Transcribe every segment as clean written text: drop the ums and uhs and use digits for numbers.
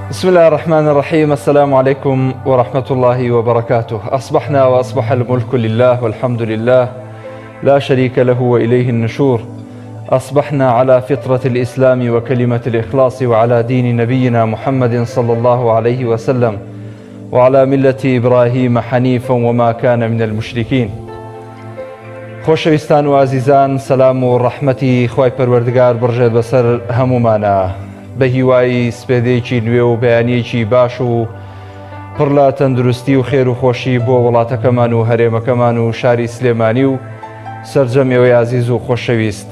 بسم الله الرحمن الرحيم. السلام عليكم ورحمة الله وبركاته. أصبحنا وأصبح الملك لله والحمد لله لا شريك له وإليه النشور. أصبحنا على فطرة الإسلام وكلمة الإخلاص وعلى دين نبينا محمد صلى الله عليه وسلم وعلى ملة إبراهيم حنيفا وما كان من المشركين. خۆشەویستان و عزیزان، سەلام و ڕەحمەتی خوای پەروەردگار بڕژێت بەسەر هەمومانە بە هیوای سپێدەیەکی نوێ و بەیانیەکی باش و پڕ لە تەندروستی و خێر و خۆشی بۆ وڵاتەکەمان و هەرێمەکەمان و شاری سلێمانی و سەرجەمێوەی عزیز و خۆشەویست.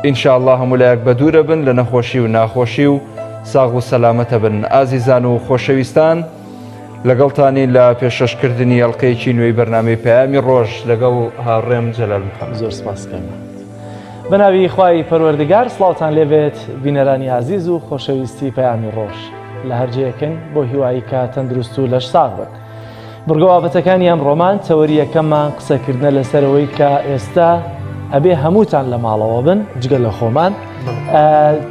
ئینشاءالله هەمولایەک بە دوورە بن لە نەخۆشی و ناخۆشی و ساغ و سەلامەتە بن. ئازیزان و خۆشەویستان، لەگەڵتانی لە پێشەشکردنی ئەڵقەیەکی نوێی بەرنامەی پەیامی ڕۆژ لەگەڵ هاوڕێم جەلال محەممەد. زۆر سپاسکەم. بەناوی خوای پەروەردگار سڵاوتان لێبێت بینەرانی عزیز و خۆشەویستی پەیامی ڕۆژ لە هەرجەیەکن بۆ هیوایی کە تەندروست و لەش ساغ بن. بڕگەوابەتەکانی ئەم ڕۆمان تەوەریەکەممان قسەکردنە لەسەرەوەی کە ئێستا ئەبێ هەمووتان لە ماڵەوە بن جگە لە خۆمان.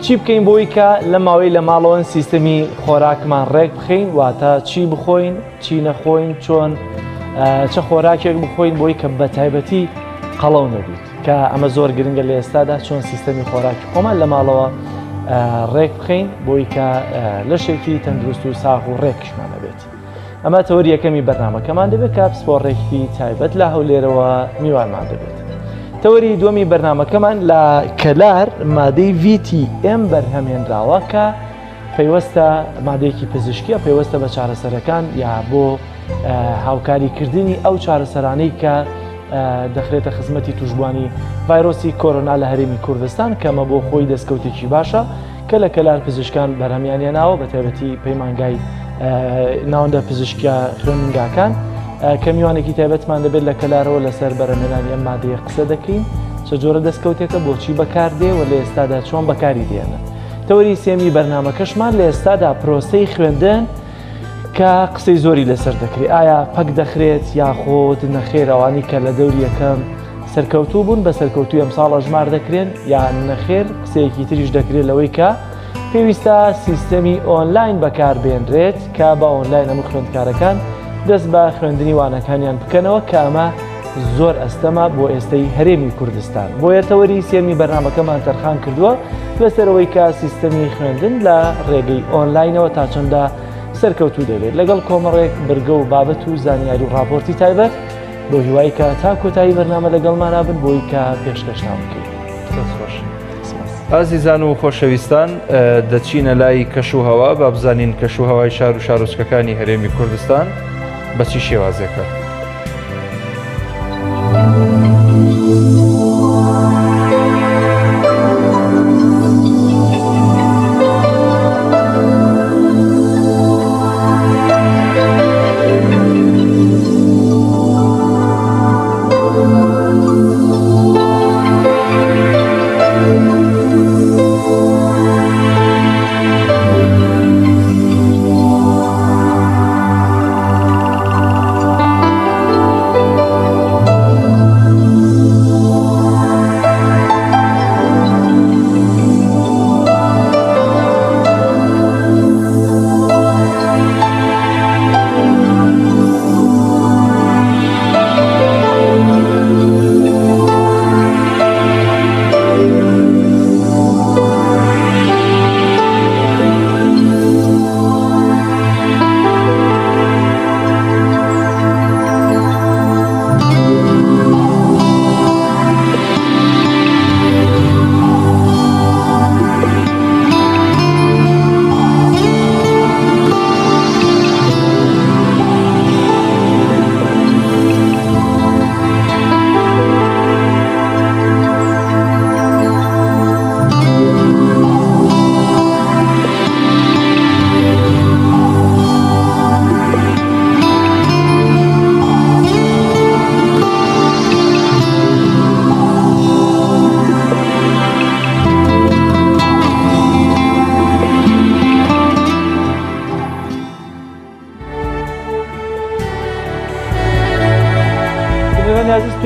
چی بکەین بۆی کە لە ماوەی لە ماڵەوەن سیستەمی خۆراکمان ڕێک بخەین، واتە چی بخۆین، چی نەخۆین، چۆن چه خۆراکێک بخۆین بۆی کە بە تایبەتی قەڵەو نەبیت، کە ئەمە زۆر گرنگە لە ئێستادا چۆن سیستەمی خۆراکی خۆمان لە ماڵەوە ڕێک بخەین بۆی کە لەشێکی تەندروست و ساغ و ڕێکشمانە بێت. ئەمە تەوەریەکەمی بەرنامەکەمان دەبێت کە پسپۆڕێکی تایبەت لە هەولێرەوە میوانمان دەبێت. تەوەری دووەمی بەرنامەکەمان لە کەلار مادەی VTM بەرهەمهێنراوە کە پەیوەستە مادەیەکی پزیشکیە، پەیوەستە بە چارەسەرەکان یا بۆ هاوکاریکردنی ئەو چارەسەرانەی کە دەخرێتە خزمەتی توشبوانی ڤایرۆسی کۆرۆنا لە هەرێمی کوردستان، کەمە بۆ خۆی دەستکەوتێکی باشە کە لە کەلار پزیشکان بەرهەمیانێناوە، بە تایبەتی پەیمانگای ناوەندە پزیشکیە خوێندنگاکان کە میوانێکی تایبەتمان دەبێت لە کەلارەوە لەسەر بەرهەمهێنانی ئەم مادەیە قسە دەکەین، چ جۆرە دەستکەوتێکە، بۆچی بەکاردێ و لە ئێستادا چۆن بەکاری دێنە. تەوەری سێمی بەرنامەکەشمان لە ئێستادا پرۆسەی خوێندن کە قسەی زۆری لەسەر دەکرێت. ئایا پەک دەخرێت یاخۆت نەخێر، ئەوانی کە لە دەوری یەکەم سەرکەوتوو بوون بە سەرکەوتوی ئەمساڵە ژمار دەکرێن یان نەخێر، قسەیەکی تریش دەکرێت لەوەی کە پێویستە سیستەمی ئۆنلاین بەکاربێنرێت کە بە ئۆنلاین هەموو خوێندکارەکان دەست بە خوێندنی وانەکانیان بکەنەوە، کە ئەمە زۆر ئەستەمە بۆ ئێستەی هەرێمی کوردستان. بۆیە تەوەری سێمی بەرنامەکەمان تەرخان کردووە لەسەرەوەی کە سیستەمی خوێندن لە ڕێگەی ئۆنلاینەوە تا چەندە سەرکەوتوو دەبێت، لەگەڵ کۆمەڕێک بەرگە و بابەت و زانیاری و راپۆرتی تایبەت بۆ هیوای کە تا کۆتایی بەرنامە لەگەڵمانە بن بۆی کە پێشکەشتان بکەین. ئازیزان و خۆشەویستان، دەچینە لای کەشوهەوا با بزانین کەشوهەوای شار و شارۆچکەکانی هەرێمی کوردستان بە چی شێوازێکە.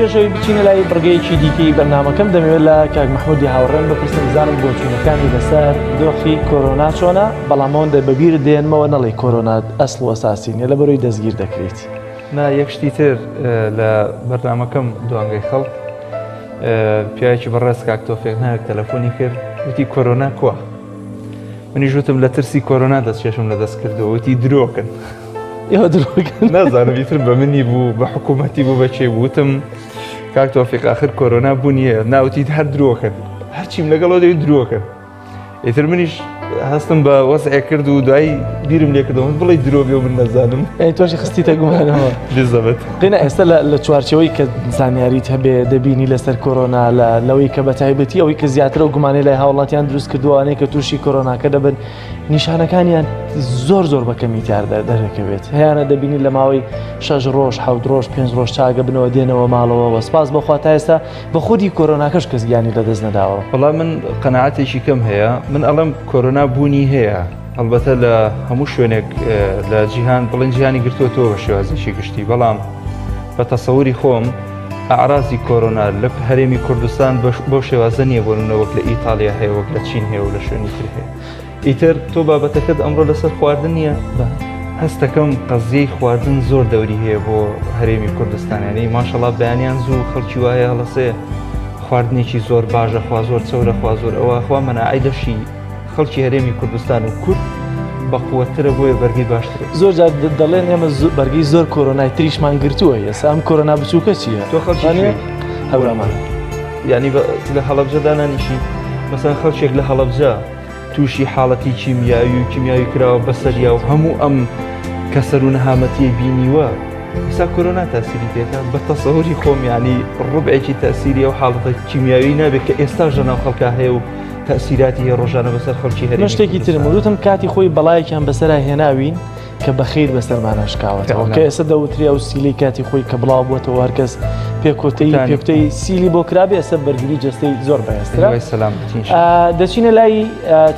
پێشەوەی بچینە لای بڕگەیەکی دیکەی بەرنامەکەم دەمەوێت لە کاک مەحموودی هاوڕێم بپرسم بزانم بۆچوونەکانی لەسەر دۆخی کۆرۆنا چۆنە، بەڵام ئەوەندە بەبیر دێنمەوە نەڵێ کۆرۆنا ئەسڵ و ئەساسی نیە لە بەرەوەی دەستگیر دەکرێت. یەک شتی تر لە بەرنامەکەم دوانگەی خەڵک پیاوێکی بەڕێز کاک تۆفیق ناوێک تەلەفۆنی کرد، وتی کۆرۆنا کووە؟ منیش وتم لە ترسی کۆرۆنا دەستکێشم لە دەست کردەوە، وتی درۆکن. ئێوە درۆکن؟ نازانم ئیتر بە منی بوو بە حکوومەتی بوو بەچێ بوو، وتم کاک تۆفیق آخر کۆرۆنا بوو نییە، ناوتی هەر درۆکن، هەرچیم لەگەڵەوە دەوێت درۆکن. ئیتر منیش هەستم بە وەسعێ کرد و دوایی بیرم لێ کردەوە بڵێ درۆ بێ و من نەزانم. تۆشی خستیتە گومانەوە. بزەبێت قینە ئێستا لە چوارچەوەی کە زانیاریت هەبێ دەبینی لەسەر کۆرۆنا لەوەی کە بە تایبەتی ئەوەی کە زیاترە و گومانەی لای هاوڵاتیان دروست کردووانەیە کە تووشی کۆرۆناکە دەبن، نیشانەکانیان زۆر بە کەمیتیاردا دەرەکەوێت. هەیەە دەبینی لە ماوەی 6 ڕۆژ 7 ڕۆژ 5 ڕۆژ چاگە بنەوە دێنەوە ماڵەوە و سپاس بەخوا تا ئێستا بە خودی کۆرۆناکەش کەس گیانی لەدەست نەداوە. وەڵام من قەناعەتێکی کەم هەیە، من ئەڵەم کۆرۆنا بوونی هەیە، ئەلبەتە لە هەموو شوێنێک لە جیهان بڵێن جیهانی گرتووەتەوە بە شێوازێکی گشتی، بەڵام بە تەسەووری خۆم ئاعرازی کۆرۆنا لە هەرێمی کوردستان بەو شێوازە نییە بۆ منە وەک لە ئیتالیا هەیە، وەک لە چین هەیە و لە شوێنی تر هەیە. ئیتر تۆ بابەتەکەت ئەمڕۆ لەسەر خواردن نییە، هەستەکەم قەزیەی خواردن زۆر دەوری هەیە بۆ هەرێمی کوردستانیانی، ماشەڵڵا بەیانیان زوو خەڵکی وایە هەڵەسێ خواردنێکی زۆر باشە، خوا زۆر چەورە، خوا زۆر ئەوە، خوا مەناعی دەشی خەڵکی هەرێمی کوردستان و کورد بەقووەترە بۆیە بەرگی باشترە. زۆر جار دەڵێن ئێمە بەرگی زۆر کۆرۆنای تریشمان گرتووە، ئێستا ئەم کۆرۆنا بچووکە چییە؟ تۆ خەڵکی هەورامان یعنی لە هەڵەبجەدا نانیشی مەسەن خەڵکێک لە هەڵەبجە تووشی حاڵەتی کیمیاوی کراوە بەسەریا و هەموو ئەم کەسەر و نەهامەتیە بینیوە، ئێستا کۆرۆنا تاسیری تێکە بە تەسەووری خۆم، ینی ڕوبعێکی تاسیری و حاڵەتە کیمیاوی نابێت کە ئێستا ژەناو خەڵکا هەیە و تەسیراتی هەیە ڕۆژانە بەسەر خەڵکی هەرێمی. شتێکی ترم وتم کاتی خۆی بەڵایەکیان بەسەرا هێناوین کە بەخیر بەسەرمانەشکاوەتەوە، کە ئێستا دەوتری ئەو سیلی کاتی خۆی کە بڵاو بووەتەوە هەرکەس پێکوتەی سیلی بۆ کرابێ، ئێستا بەرگری جستەی زۆر بەهێزترە. دەچینە لای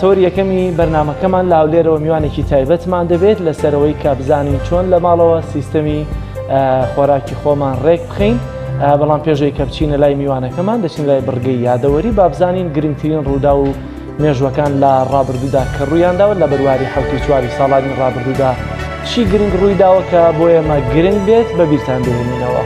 تەوەری یەکەمی بەرنامەکەمان لە هەولێرەوە میوانێکی تایبەتمان دەبێت لەسەرەوەی کە بزانین چۆن لە ماڵەوە سیستەمی خۆراکی خۆمان ڕێک بخەین، بەڵام پێشەوەی کە بچینە لای میوانەکەمان دەچین لای بڕگەی یادەوەری با بزانین گرنگترین ڕوودا و مێژوەکان لە ڕابردوودا کە ڕوویانداوە لە بەرواری 4 ساڵانی ڕابردوودا چی گرنگ ڕوویداوە کە بۆ ئێمە گرنگ بێت بە بیرتان بهێنینەوە.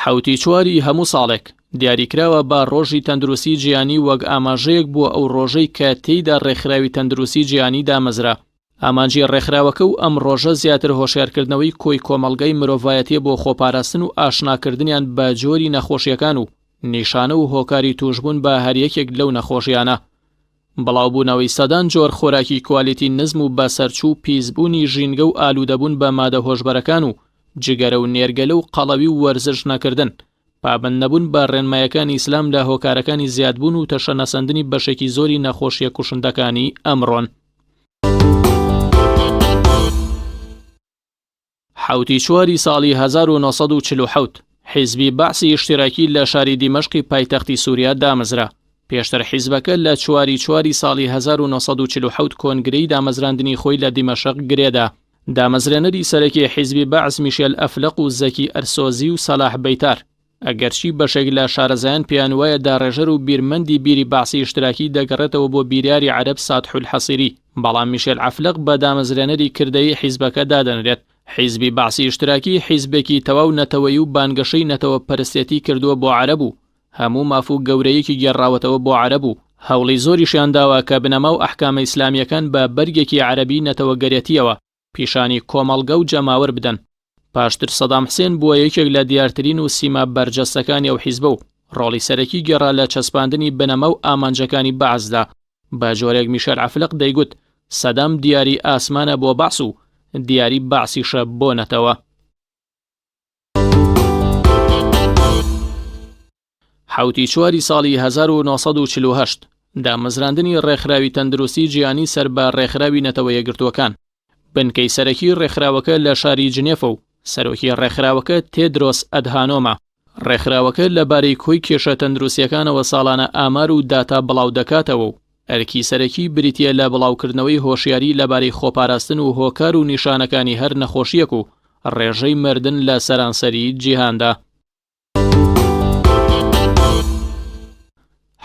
حوتی چواری هەموو ساڵێک دیاریکراوە با ڕۆژی تەندروستی جیهانی وەک ئاماژەیەک بووە ئەو ڕۆژەی کە تێیدا ڕێکخراوی تەندروستی جیهانی دامەزرا. ئامانجی ڕێکخراوەکە و ئەم ڕۆژە زیاتر هۆشیارکردنەوەی کۆی کۆمەڵگەی مرۆڤایەتیە بۆ خۆپاراستن و ئاشناکردنیان بە جۆری نەخۆشیەکان و نیشانە و هۆکاری توشبوون بە هەریەکێک لەو نەخۆشیانە. بڵاوبوونەوەی سەدان جۆر خۆراکی کوالیتی نزم و بەسەرچوو پیسبوونی ژینگە و ئالوودەبوون بە مادە هۆشبەرەکان و جگەرە و نێرگەلە و قەڵەوی و وەرزش نەکردن، پابند نەبوون بە ڕێنمایەکانی ئیسلام لە هۆکارەکانی زیادبوون و تەشەنەسەندنی بەشێکی زۆری نەخۆشیە کوشندەکانی ئەمڕۆن. حوتی چواری ساڵی 1940 حیزبی بەعسی ئیشتیراکی لە شاری دیمەشقی پایتەختی سووریا دامەزرا. پێشتر حیزبەکە لە چواری ساڵی 1940 کۆنگرەی دامەزراندنی خۆی لە دیمەشق گرێدا. دامەزرێنەری سەرەکی حیزبی بەعس میشێل ئەفلق و زەکی ئەرسۆزی و سەلاح بەیتار ئەگەرچی بەشێک لە شارەزایان پێیان وایە داڕێژەر و بیرمەندی بیری بەعسی ئیشتراکی دەگەڕێتەوە بۆ بیریاری عەرەب ساتح الحەسیری، بەڵام میشێل ئەفلق بە دامەزرێنەری کردەی حیزبەکە دادەنرێت. حیزبی بەعسی ئیشتراکی حیزبێکی تەواو نەتەوەی و بانگەشەی نەتەوە پەرستێتی کردووە بۆ عەرەب و هەموو مافوو گەورەیەکی گێڕاوەتەوە بۆ عەرەب و هەوڵی زۆریشیان داوە کە بنەما و ئەحکامە ئیسلامیەکان بە بەرگێکی عەرەبی نەتەوە گەرێتیەوە پیشانی کۆمەڵگە و جەماوەر بدەن. پاشتر سەدام حسێن بووە یەکێک لە دیارترین و سیما بەرجەستەکانی ئەو حیزبە و ڕۆڵی سەرەکی گێڕا لە چەسپاندنی بنەمە و ئامانجەکانی بەعزدا. بە جۆرێک میشێل ئەفلق دەیگوت سەدام دیاری ئاسمانە بۆ بەعس و دیاری بەعسیشە بۆ نەتەوە. حوتی چواری ساڵی 1940 دامەزراندنی ڕێکخراوی تەندروستی جیهانی سەر بە ڕێکخراوی نەتەوە یەکگرتووەکان. بنکەی سەرەکی ڕێکخراوەکە لە شاری جنێفە و سەرۆکی ڕێکخراوەکە تێدرۆس ئەدهانۆمە. ڕێکخراوەکە لەبارەی کۆی کێشە تەندروستیەکانەوە ساڵانە ئامار و داتا بڵاو دەکاتەوە و ئەرکی سەرەکی بریتیە لە بڵاوکردنەوەی هۆشیاری لەبارەی خۆپاراستن و هۆکار و نیشانەکانی هەر نەخۆشیەک و ڕێژەی مردن لە سەرانسەری جیهاندا.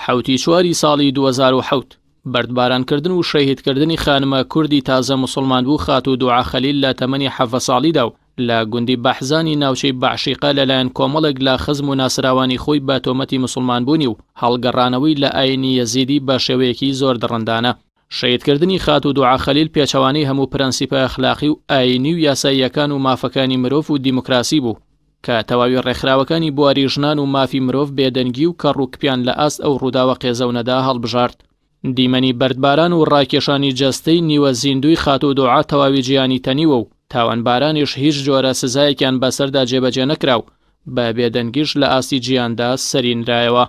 حوتی چواری ساڵی 2007 بەردبارانکردن و شەهیدکردنی خانمە کوردی تازە موسڵمان بوو خاتو دوعا خەلیل لە تەمەنی 7 ساڵیدا و لە گوندی بەحزانی ناوچەی بەعشیقە لەلایەن کۆمەڵێک لە خزم و ناسراوانی خۆی بە تۆمەتی موسڵمان بوونی و هەڵگەڕانەوەی لە ئاینی یەزیدی بە شێوەیەکی زۆر دڕندانە. شەهیدکردنی خاتو دوعا خەلیل پێچەوانەی هەموو پرەنسیپە ئەخلاقی و ئاینی و یاساییەکان و مافەکانی مرۆڤ و دیموکراسی بوو کە تەواوی ڕێکخراوەکانی بواری ژنان و مافی مرۆڤ بێدەنگی و کەڕووکپیان لە ئاست ئەو ڕووداوە قێزەونەدا هەڵبژارد. دیمەنی بەردباران و ڕاکێشانی جەستەی نیوە زیندوی خاتو دوعا تەواوی جیانی تەنیوە و تاوانبارانیش هیچ جۆرە سزایەکیان بەسەردا جێبەجێ نەکراو بە بێدەنگیش لە ئاستی جیاندا سەرینرایەوە.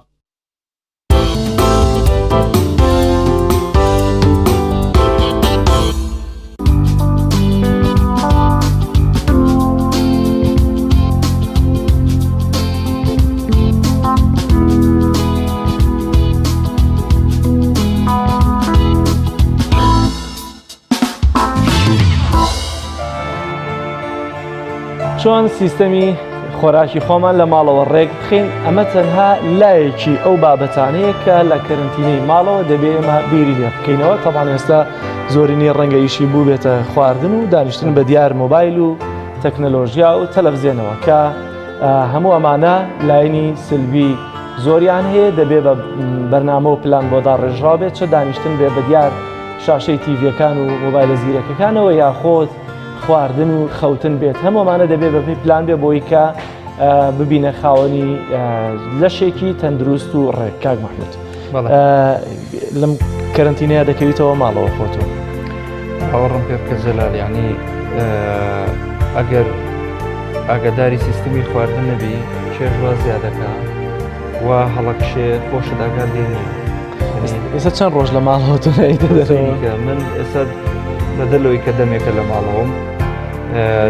چۆن سیستەمی خۆراکی خۆمان لە ماڵەوە ڕێک بخین، ئەمە تەنها لایەکی ئەو بابەتانەیە کە لە کەرنتینەی ماڵەوە دەبێ ئێمە بیری لێ بکەینەوە. تەمان ئێستا زۆرینەی ڕەنگە ئیشی بوو بێتە خواردن و دانیشتن بە دیار مۆبایل و تەکنەلۆژیا و تەلەڤیزیۆنەوە کە هەموو ئەمانە لایەنی سلبی زۆریان هەیە. دەبێ بە بەرنامە و پلان بۆدا ڕێژراو بێت، چ دانیشتن بێ بە دیار شاشەی تیڤەکان و مۆبایلە زیرەکەکانەوە یاخۆت خواردن و خەوتن بێت. هەموومانە دەبێت بەپی پلان بێ بۆی کە ببینە خاوەنی لەشێکی تەندروست و ڕێک. کاک محمود لەم کەرنتینەیە دەکەویتەوە ماڵەوە خۆتەوە؟ ئەوڕم پێ بکە جەلال، یعنی ئەگەر ئاگاداری سیستمی خواردن نەبی چێژوا زیادەکە و هەڵەکشێ خۆشت ئاگار لێنی. ئێستا چەند ڕۆژ لە ماڵەوە تۆ نەیتە دەرەوە؟ من ئێستا بەدەلەوەی کە دەمێکە لە ماڵەوەم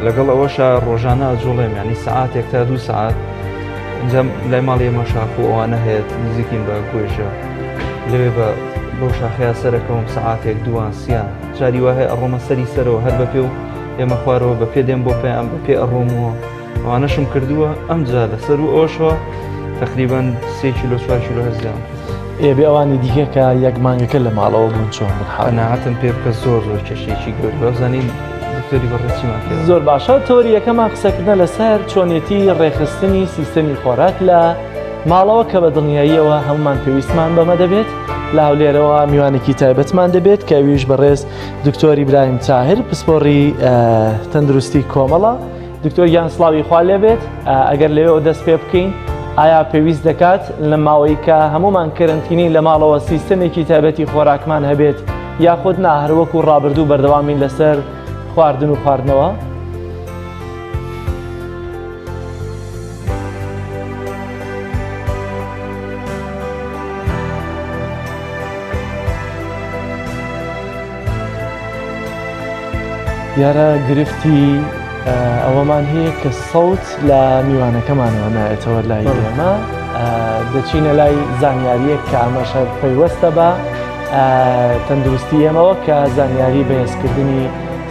لەگەڵ ئەوەشە ڕۆژانە جوڵێم، ینی سەعاتێک تا 2 ساعت اینجا لای ماڵی ئێمە شاخ و ئەوانە هەیەت نزیکین بە گوێژە لەوێ بە بەو شاخەیە سەرەکەوم سەعاتێک دوان سیان جاری وهەیە ئەڕۆمە سەری سەرەوە هەر بە پێ و ئێمە خوارەوە بە پێ دێم بۆ پێیان بە پێ ئەڕۆمەوە ئەوانەشم کردووە ئەمجا لەسەر و ئەوشەوە تقریبان 3 کیلۆ 4 کیلۆ هەرزیان. بێ ئەوانی دیکە کە یەک مانگەکە لە ماڵەوە بوون چۆن نەهاتم پێ بکە زۆر کێشێکی گەورە زانین دکتۆری بەڕێچیمان کرد. زۆر باشە. تۆری یەکەمان قسەکردە لەسەر چۆنیەتی ڕێخستنی سیستەمی خۆراک لە ماڵەوە کە بە دڵنیاییەوە هەمومان پێویستمان بەمە دەبێت. لە هەولێرەوە میوانێکی تایبەتمان دەبێت کە ویش بەڕێز دکتۆری ئیبراهیم تاهر پسپۆڕی تەندروستی کۆمەڵە. دکتۆر گیان سڵاوی خوا لێبێت. ئەگەر لەوێەوە دەست پێ بکەین ئایا پێویست دەکات لە ماوەی کە هەمومان کەرنتینی لە ماڵەوە سیستەمێکی تایبەتی خۆراکمان هەبێت یاخود نا هەروەکو ڕابردوو بەردەوامین لەسەر خواردن و خواردنەوە؟ دیارە گرفتی ئەوەمان هەیە کە سەوت لە میوانەکەمانەوە نایەتەوە لای ئێمە. دەچینە لای زانیاریەک کە ئەمەشە پەیوەستە بە تەندروستی ئێمەوە کە زانیاری بەهێزکردنی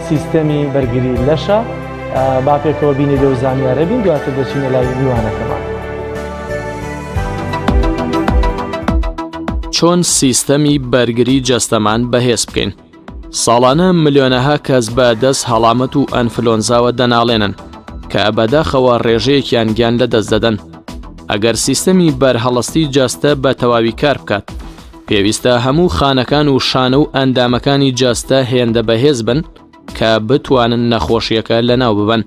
سیستەمی بەرگری لەشە. با پێکەوە بینی لەو زانیارە بین دواتر دەچینە لای میوانەکەمان. چۆن سیستەمی بەرگری جەستەمان بەهێز بکەین؟ ساڵانە ملیۆنەها کەس بە دەست هەڵامەت و ئەنفلۆنزاوە دەناڵێنن کە ئەبەداخەوە ڕێژەیەکیان گیان لە دەست دەدەن. ئەگەر سیستەمی بەرهەڵستی جەستە بە تەواوی کار بکات پێویستە هەموو خانەکان و شانە و ئەندامەکانی جەستە هێندە بەهێز بن کە بتوانن نەخۆشیەکە لەناو ببەن.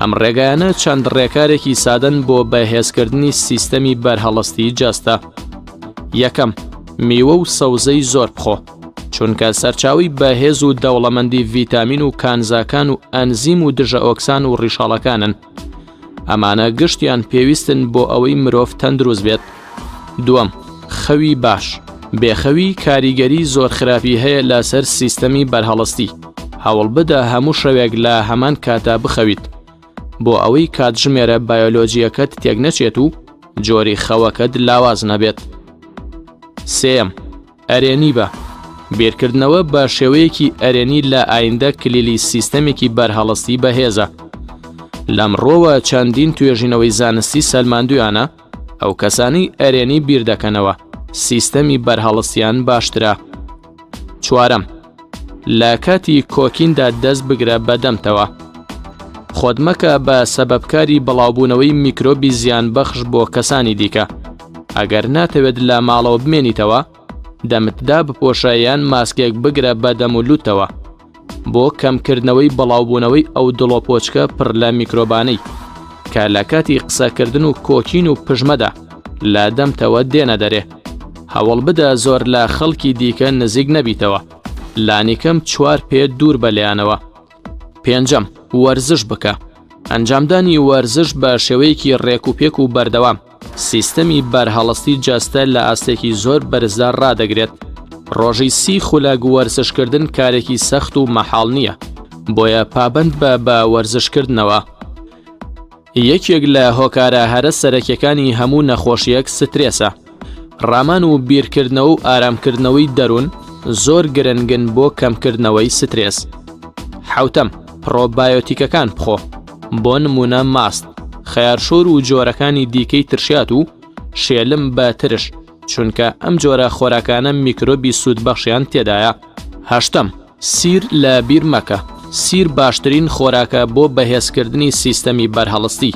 ئەم ڕێگایانە چەند ڕێکارێکی سادەن بۆ بەهێزکردنی سیستەمی بەرهەڵستی جەستە. یەکەم، میوە و سەوزەی زۆر بخۆ، چونکە سەرچاوی بەهێز و دەوڵەمەندی ڤیتامین و کانزاکان و ئەنزیم و دژە ئۆکسان و ڕیشاڵەکانن. ئەمانە گشتیان پێویستن بۆ ئەوەی مرۆڤ تەندروست بێت. دووەم، خەوی باش. بێخەوی کاریگەری زۆر خراپی هەیە لەسەر سیستەمی بەرهەڵستی. هەوڵ بدە هەموو شەوێک لە هەمان کاتا بخەویت بۆ ئەوەی کاتژمێرە بایۆلۆجیەکەت تێک نەچێت و جۆری خەوەکەت لاواز نەبێت. سێم، ئەرێنی بە بیرکردنەوە بە شێوەیەکی ئەرێنی لە ئایندە کلیلی سیستەمێکی بەرهەڵستی بەهێزە. لەمڕۆوە چەندین توێژینەوەی زانستی سەلماندویانە ئەو کەسانی ئەرێنی بیر دەکەنەوە سیستەمی بەرهەڵستیان باشترە. چوارەم، لە کاتی کۆکیندا دەست بگرە بەدەمتەوە. خۆت مەکە بە سەبەبکاری بەڵاوبوونەوەی میکرۆبی زیانبەخش بۆ کەسانی دیکە. ئەگەر ناتەوێت لە ماڵەوە بمێنیتەوە، دەمتدا بپۆشە یان ماسکێک بگرە بەدەم و لوتەوە بۆ کەمکردنەوەی بەڵاوبوونەوەی ئەو دڵۆپۆچکە پڕ لە میکرۆبانەی کە لە کاتی قسەکردن و کۆکین و پژمەدا لە دەمتەوە دێنە دەرێ. هەوڵ بدە زۆر لە خەڵکی دیکە نزیک نەبیتەوە، لانیکەم 4 پێ دوور بەلایانەوە. پێنجەم، وەرزش بکە. ئەنجامدانی وەرزش بە شێوەیەکی ڕێکوپێک و بەردەوام سیستەمی بەرهەڵستی جەستە لە ئاستێکی زۆر بەرزدار ڕادەگرێت. ڕۆژی 30 خولەک وەرزشکردن کارێکی سەخت و مەحاڵ نییە، بۆیە پابند بە وەرزشکردنەوە. یەکێک لە هۆکارە هەرە سەرەکیەکانی هەموو نەخۆشیەک سترێسە. ڕامان و بیرکردنەوە و ئارامکردنەوەی دەروون زۆر گرنگن بۆ کەمکردنەوەی سترێس. حوتەم، پرۆبایۆتیکەکان بخۆ، بۆ نمونە ماست، خەیارشۆر و جۆرەکانی دیکەی ترشات و شێلم بە ترش، چونکە ئەم جۆرە خۆراکانە میکرۆبی سوودبەخشیان تێدایە. هەشتەم، سیر لە بیر مەکە. سیر باشترین خۆراکە بۆ بەهێزکردنی سیستەمی بەرهەڵستی.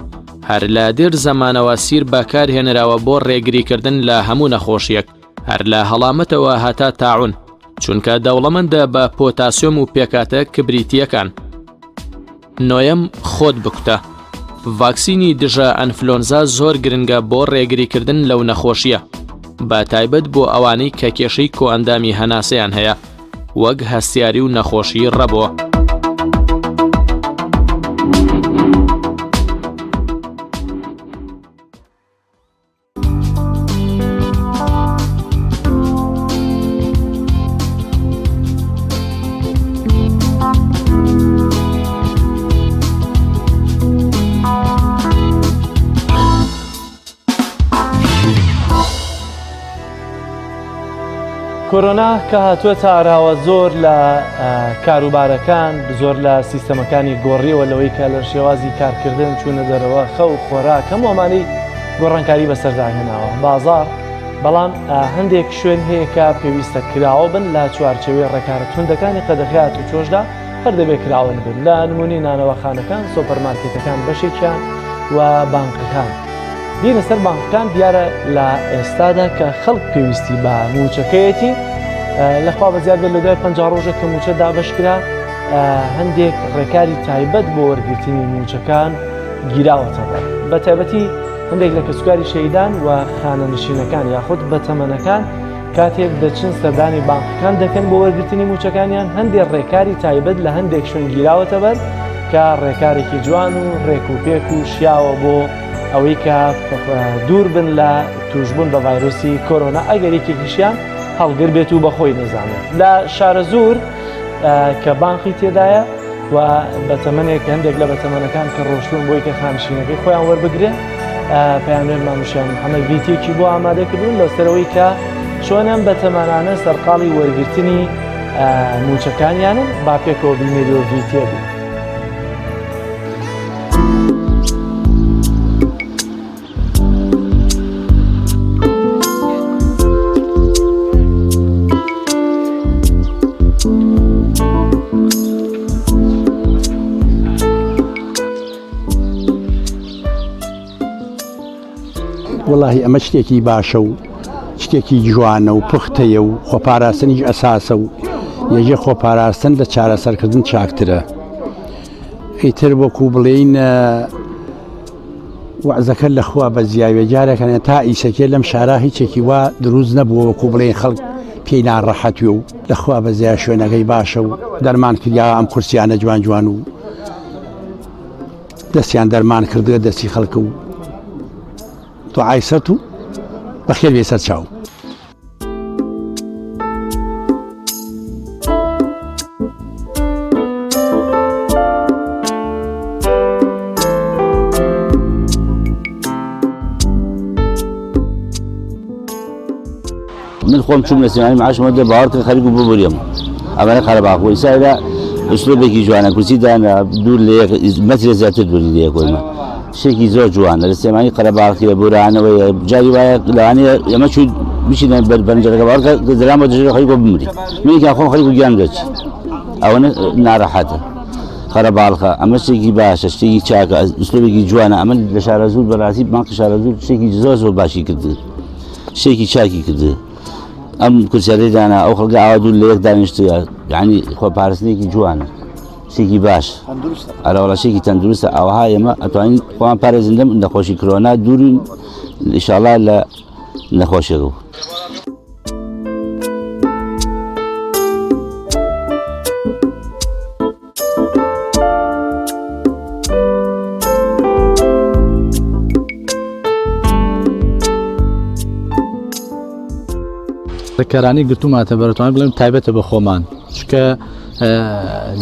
هەر لە دێر زەمانەوە سیر بەکارهێنراوە بۆ ڕێگریکردن لە هەموو نەخۆشیەک، هەر لە هەڵامەتەوە هەتا تاعون، چونکە دەوڵەمەندە بە پۆتاسیۆم و پێکاتە کبریتیەکان. نۆیەم، خۆت بکوتە. ڤاکسینی دژە ئەنفلۆنزا زۆر گرنگە بۆ ڕێگریکردن لەو نەخۆشیە، بە تایبەت بۆ ئەوانەی کە کێشەی کۆئەندامی هەناسەیان هەیە، وەک هەستیاری و نەخۆشی ڕەبۆ. کۆرۆنا کە هاتووە ئاراوە زۆر لە کاروبارەکان، زۆر لە سیستەمەکانی گۆڕیەوە لەوەی کە لە شێوازی کارکردن چوونە دەرەوە، خەو خۆراک هەموو ئەمانەی گۆڕانکاری بەسەرداهێناوە بازار. بەڵام هەندێک شوێن هەیە کە پێویستە کراوە بن لە چوارچێوەی ڕێکارە توندەکانی قەدەغات و چۆشدا هەر دەبێت کراون بن لە نمونی نانەوەخانەکان، سۆپەرمارکێتەکان بەشێکیان و بانکەکان. دینە سەر بانکەکان دیارە لە ئێستادا کە خەڵک پێویستی بە موچەکەیەتی لەخوا بەزیاد بێت لە دوای 50 ڕۆژە کە موچە دابەشکرا هەندێک ڕێکاری تایبەت بۆ وەرگرتنی موچەکان گیراوەتەوە. بە تایبەتی هەندێک لە کەسوکاری شەیدان و خانەنشینەکان یاخود بەتەمەنەکان کاتێک دەچن سەردانی بانکەکان دەکەن بۆ وەرگرتنی موچەکانیان هەندێک ڕێکاری تایبەت لە هەندێک شوێن گیراوەتە بەر کە ڕێکارێکی جوان و ڕێکوپێک و شیاوە بۆ ئەوەی کە دوور بن لە توشبوون بە ڤایرۆسی کۆرۆنا ئەگەر یەکێکیشیان هەڵگر بێت و بەخۆی نەزانێت. لە شارە زوور کە بانقی تێدایە و بەتەمەنێک هەندێک لە بەتەمەنەکان کە ڕۆشتون بۆی کە خانشینەکەی خۆیان وەربگرێت، پەیامبەر ماموشیان محەممەد ڤیتێکی بۆ ئامادەکردون لەسەرەوەی کە چۆنم بەتەمەنانە سەرقاڵی وەرگرتنی موچەکانیانن با پێکەوە بینێریەوە ڤیتێ بوو. وڵاهی ئەمە شتێکی باشە و شتێکی جوانە و پوختەیە و خۆپاراستنیش ئەساسە و یەژێ خۆپاراستن لە چارەسەرکردن چاکترە. ئیتر وەکو بڵێین وەعزەکە لەخوا بە زیاوێ جارێکانە تا ئیسەکێ لەم شارە هیچێکی وا دروست نەبووە وەکو بڵێن خەڵک پێی ناڕەحەتوێ و لەخوا بە زیای شوێنەکەی باشە و دەرمان کردیا ئەم کورسیانە جوان جوان و دەستیان دەرمان کردووە دەستی خەڵکە و دوعای سەرت و بەخێر بێ سەر چاو. من خۆم چوم لە سێمانی معاشمەوە باوەڕکە خەریک و ببووریم ئەمانە قەرەباڵ وەسایلە ئوسلوبێکی جوانە کورسیدانە دوور لە مەترێ زیاتر دووری لە یەکۆیمە شتێکی زۆر جوانە لە سێمانی قەرەباڵکیە بورانەوەی جاری وایە لەوانەیە ئێمە چوو بچینە بەربەنجەکە باوەڕکە دەرام بە دژێ خەریک و بمری منێکیان خۆم خەریک و گیان دەچی ئەوەنە ناڕەحەتە قەرەباڵخە ئەمە شتێکی باشە شتێکی چاکە ئوسلوبێکی جوانە ئەمە لە شارەزوور بەڕاستی بانقی شارەزوور شتێکی زۆر باشی کردن شتێکی چاکی کردن ئەم کورسیارەدانە ئەو خەڵکە ئاوا دوور لە یەک دانیشتە یعنی خۆپارێزنێکی جوانە شتێکی باش ئەرەوەڵە شتێکی تەندروستە ئەوها ئێمە ئەتوانین خۆمان پارێزین لەم نەخۆشی کۆرۆنا دوورین ئینشاڵڵا لە نەخۆشیەکە. ذەکەرانی گرتوماتە بەرەتوان بڵێم تایبەتە بە خۆمان چکە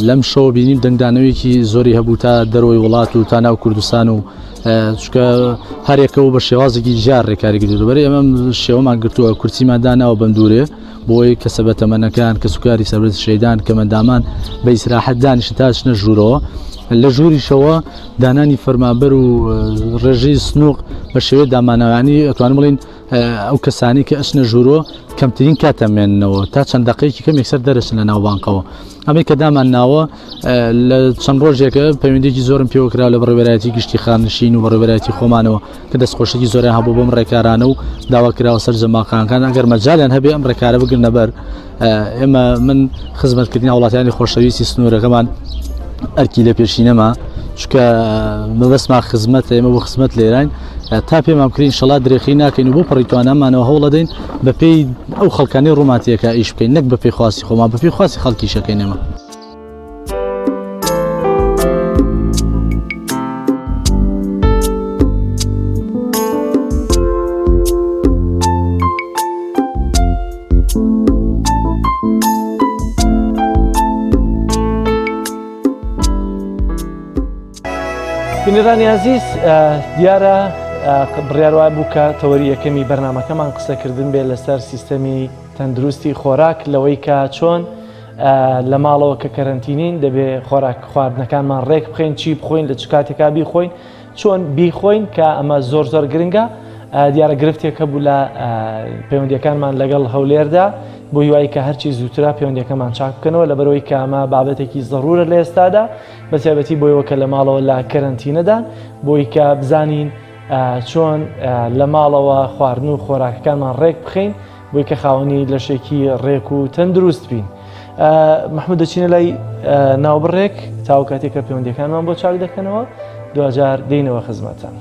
لەم شەوە بینیم دەنگدانەوەیەکی زۆری هەبوو تا دەرەوەی وڵات و تا ناو کوردستان و چکە هەرێکەوە بە شێوازێکی جار ڕێکاری کردو بەرەی ئەمە شێوەمان گرتووە کورسیمان داناوە بەم دوورێ بۆی کەسە بەتەمەنەکان کە سوکاری سەربەرز شەیدان کە مەندامان بە ئیسراحەت دانیشتن تا چنە ژوورەوە لە ژووریشەوە دانانی فەرمانبەر و ڕێژەی سنووق بە شێوەیە دامانەوانی ئەتوانم بڵین ئەو کەسانی کە ئەچنە ژوورۆ کەمترین کاتەمێننەوە تا چەند دقەیەکی کەم یەکسەر دەرەچن لە ناوبانقەوە ئەمەی کە دامان ناوە لە چەند ڕۆژێکە پەیوەندێکی زۆرم پێوەکرا لە بەڕێوەبەرایەتی گشتی خانشین و بەڕێوەبەرایەتی خۆمانەوە کە دەستخۆشێکی زۆریان هەبوو بەم ڕێکارانە و داواکراوە سەر جەماقانەکان ئەگەر مەجالیان هەبێ ئەم ڕێکارە بگرنە بەر ئێمە من خزمەتکردنی وڵاتیانی خۆشەویستی سنوورەکەمان ئەرکی لە پێشینەما چکە مەبەسما خزمەت ئێمە بۆ خزمەت لێران تا پێمان بکرین شەڵات درێخی ناکەین و بۆ پەڕیتوانەمانەوە هەوڵ دەین بە پێی ئەو خەڵکانی ڕووماتیەکە ئیش بکەین نەک بە پێی خواستی خۆمان بە پێی خواستی خەڵکی شەکەین ئێمە. بینەرانی عزیز دیارە بڕیاروای بوو کە تەوەری یەکەمی بەرنامەکەمان قسەکردن بێت لەسەر سیستەمی تەندروستی خۆراک لەوەی کە چۆن لە ماڵەوە کە کەرەنتینین دەبێ خۆراک خواردنەکانمان ڕێک بخۆین چی بخۆین لە چ کاتێکا بیخۆین چۆن بیخۆین کە ئەمە زۆر گرنگە دیارە گرفتێکە بوو لە پەیوەندیەکانمان لەگەڵ هەولێردا بۆ هیوایی کە هەرچی زووترا پەیوەندیەکەمان چاک بکەنەوە لەبەرەوەی کە ئەمە بابەتێکی زەڕورە لە ئێستادا بە تایبەتی بۆیەوە کە لە ماڵەوە لە کەرەنتینەدا بۆی کە بزانین چۆن لە ماڵەوە خواردن و خۆراکەکانمان ڕێک بخەین بۆی کە خاوەنی لەشێکی ڕێک و تەندروست بین. محمود دەچینە لای ناوبڕێک تاو کاتێکە پەیوەندیەکانمان بۆ چاک دەکەنەوە دوجار دێنەوە خزمەتان.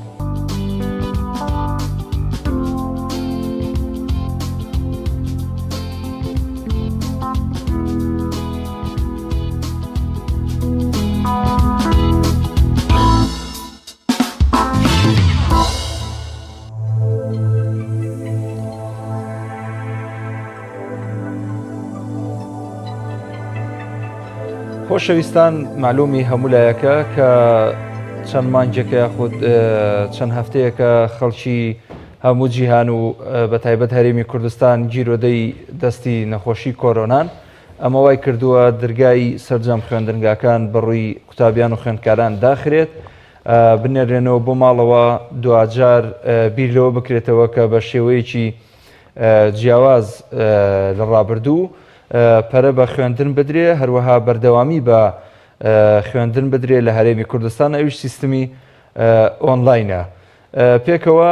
خۆشەویستان معلومی هەمولایەکە کە چەند مانجێکە خود چەند هەفتەیەکە خەڵکی هەموو جیهان و بە تایبەت هەرێمی کوردستان گیرۆدەی دەستی نەخۆشی کۆرۆنان ئەمە وای کردووە دەرگای سەرجەم خوێندنگاکان بەڕووی قوتابیان و خوێندکاران داخرێت بنێرێنەوە بۆ ماڵەوە دوجار بیرلەوە بکرێتەوە کە بە شێوەیەکی جیاواز لە ڕابردوو پەرە بە خوێندن بدرێ هەروەها بەردەوامی بە خوێندن بدرێ لە هەرێمی کوردستان ئەویش سیستمی ئۆنلاینە. پێکەوە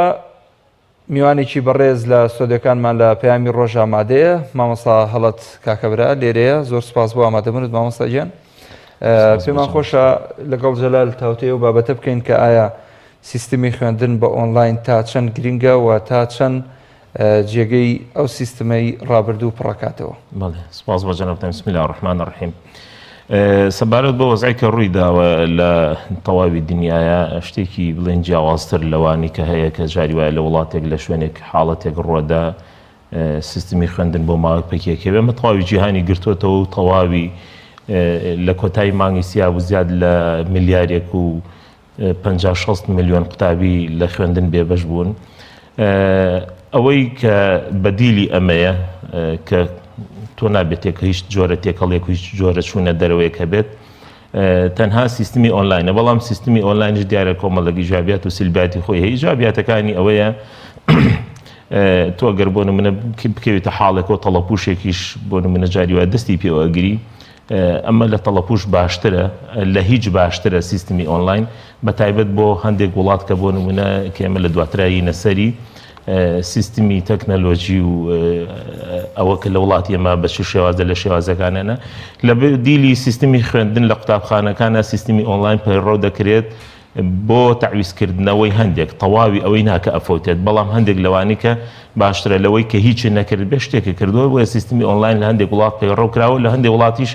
میوانێکی بەڕێز لە سۆدەکانمان لە پەیامی ڕۆژ ئامادەیە مامۆستا هەڵەت کاکەبرا لێرەیە زۆر سپاس بۆ ئامادەبوونت مامۆستا گیان. پێمان خۆشە لەگەڵ جەلال تاوتێ و بابەتە بکەین کە ئایا سیستمی خوێندن بە ئۆنلاین تا چەند گرنگە و تا چەند جێگەی ئەو سیستمەی ڕابردوو پڕکاتەوە. بەڵێ سپاس بە جەنابتان بسم الله الرحمن الرحیم. سەبارەت بە وەزعی کە ڕووی داوە لە تەواوی دنیاە شتێکی بڵێن جیاوازتر لەوانی کە هەیە کە جاری وایە لە وڵاتێک لە شوێنێک حاڵەتێک ڕۆدا سیستمی خوێندن بۆ ماوەی پەکێکەوێ ئەمە تەواوی جیهانی گرتوێتەوە و تەواوی لە کۆتایی مانگی سیا و زیاد لە ملیارێک و 50-60 ملیۆن قوتابی لە خوێندن بێبەش بوون. ئەوەی کە بەدیلی ئەمەیە کە تۆ نابێتێک هیچ جۆرە تێکەڵێک هیچ جۆرە چوونە دەرەوەیکە بێت تەنها سیستمی ئۆنلاینە بەڵام سیستمی ئۆنلاینش دیارە کۆمەڵە ئیجابیات و سلبیاتی خۆی هەیە ئیجابیاتەکانی ئەوەیە تۆ گەر بۆ نمونە بکەوێتە حاڵێکەوە تەڵەپوشێکیش بۆ نمونە جاریوە دەستی پێوەگیری ئەمە لە تەڵەپوش باشترە لە هیچ باشترە سیستمی ئۆنلاین بە تایبەت بۆ هەندێک وڵات کە بۆ نمونە کێمە لە دواترایی نەسەری سیستمی تەکنەلۆژی و ئەوە کە لە وڵاتی ئێمە بە چ شێوازە لە شێوازەکانەنە لە دیلی سیستمی خوێندن لە قوتابخانەکانە سیستمی ئۆنلاین پەیڕەو دەکرێت بۆ تعویزکردنەوەی هەندێک تەواوی ئەوەی ناکە ئەفەوتێت بەڵام هەندێک لەوانی کە باشترە لەوەی کە هیچ نەکرد بێ شتێکە کردووە بۆیە سیستمی ئۆنلاین لە هەندێک وڵات پەیڕەو کراوە لە هەندێک وڵاتیش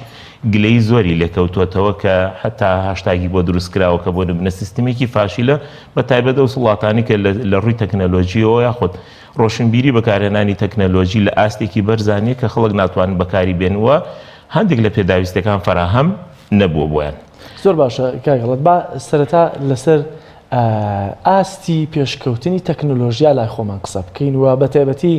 گلەی زۆری لێکەوتوەتەوە کە حتا هاشتاگی بۆ دروست کراوە کە بۆ نمونە سیستمێکی فاشیلە بە تایبەت ئەو وڵاتانی کە لە ڕووی تەکنەلۆژیەوە یاخود ڕۆشنبیری بەکارهێنانی تەکنەلۆژی لە ئاستێکی بەرزانیە کە خەڵک ناتوانن بەکاری بێنەوە هەندێک لە پێداویستەکان فراهەم نەبووە بۆیان. زۆر باشە کاگەڵت با سەرەتا لەسەر ئاستی پێشکەوتنی تەکنۆلۆژیا لای خۆمان قسە بکەین و بە تایبەتی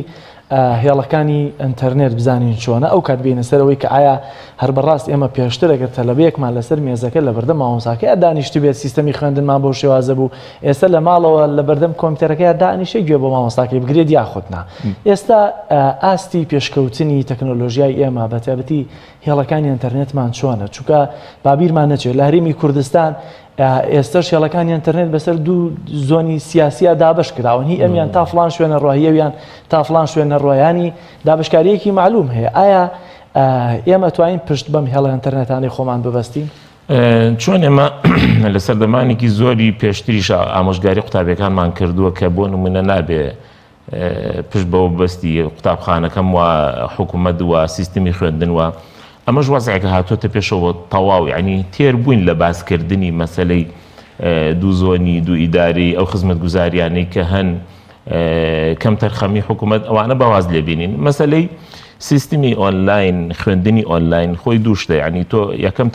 هێڵەکانی ئینتەرنێت بزانین چۆنە ئەو کات بینە سەرەوەی کە ئایا هەر بەڕاست ئێمە پێشتر ئەگەر تەلەبەیەکمان لەسەر مێزەکە لە بەردەم مامۆساکە دانیشت بێت سیستەمی خوێندنمان بۆ شێوازە بوو ئێستا لە ماڵەوە لە بەردەم کۆمپیوتەرەکەی دانیشە گوێ بۆ مامۆستاکەی بگرێت یاخودنا ئێستا ئاستی پێشکەوتنی تەکنۆلۆژیای ئێمە بە تایبەتی هێڵەکانی ئینتەرنێتمان چۆنە چونکە بابیرمان نەچێت لە هەرێمی کوردستان ئێستا شێڵەکانی ئینتەرنێت بەسەر دوو زۆنی سیاسیە دابش کراون هی ئەمیان تا فلان شوێنە ڕۆیەویان تا فلان شوێنە ڕۆیانی دابشکاریەکی معلوم هەیە ئایا ئێمە توانین پشت بەم هێڵە ئینتەرنێتانی خۆمان ببەستین؟ چۆن ئێمە لە سەردەمانێکی زۆری پێشتریش ئامۆژگاری قوتابیەکانمان کردووە کە بۆ نمونە نابێ پشت بەوە بەستی قوتابخانەکەم و حکوومەت و سیستمی خوێندن وە ئەمەش وەزعێکە هاتوۆتە پێشەوە تەواو یعنی تێر بووین لە باسکردنی مەسەلەی دوو زۆنی دوو ئیداری ئەو خزمەتگوزاریانەی کە هەن کەم تەرخەمی حکوومەت ئەوانە باواز لێبینین مەسەلەی سیستمی ئۆنلاین خوێندنی ئۆنلاین خۆی دووشتە یعنی تۆ یەکەم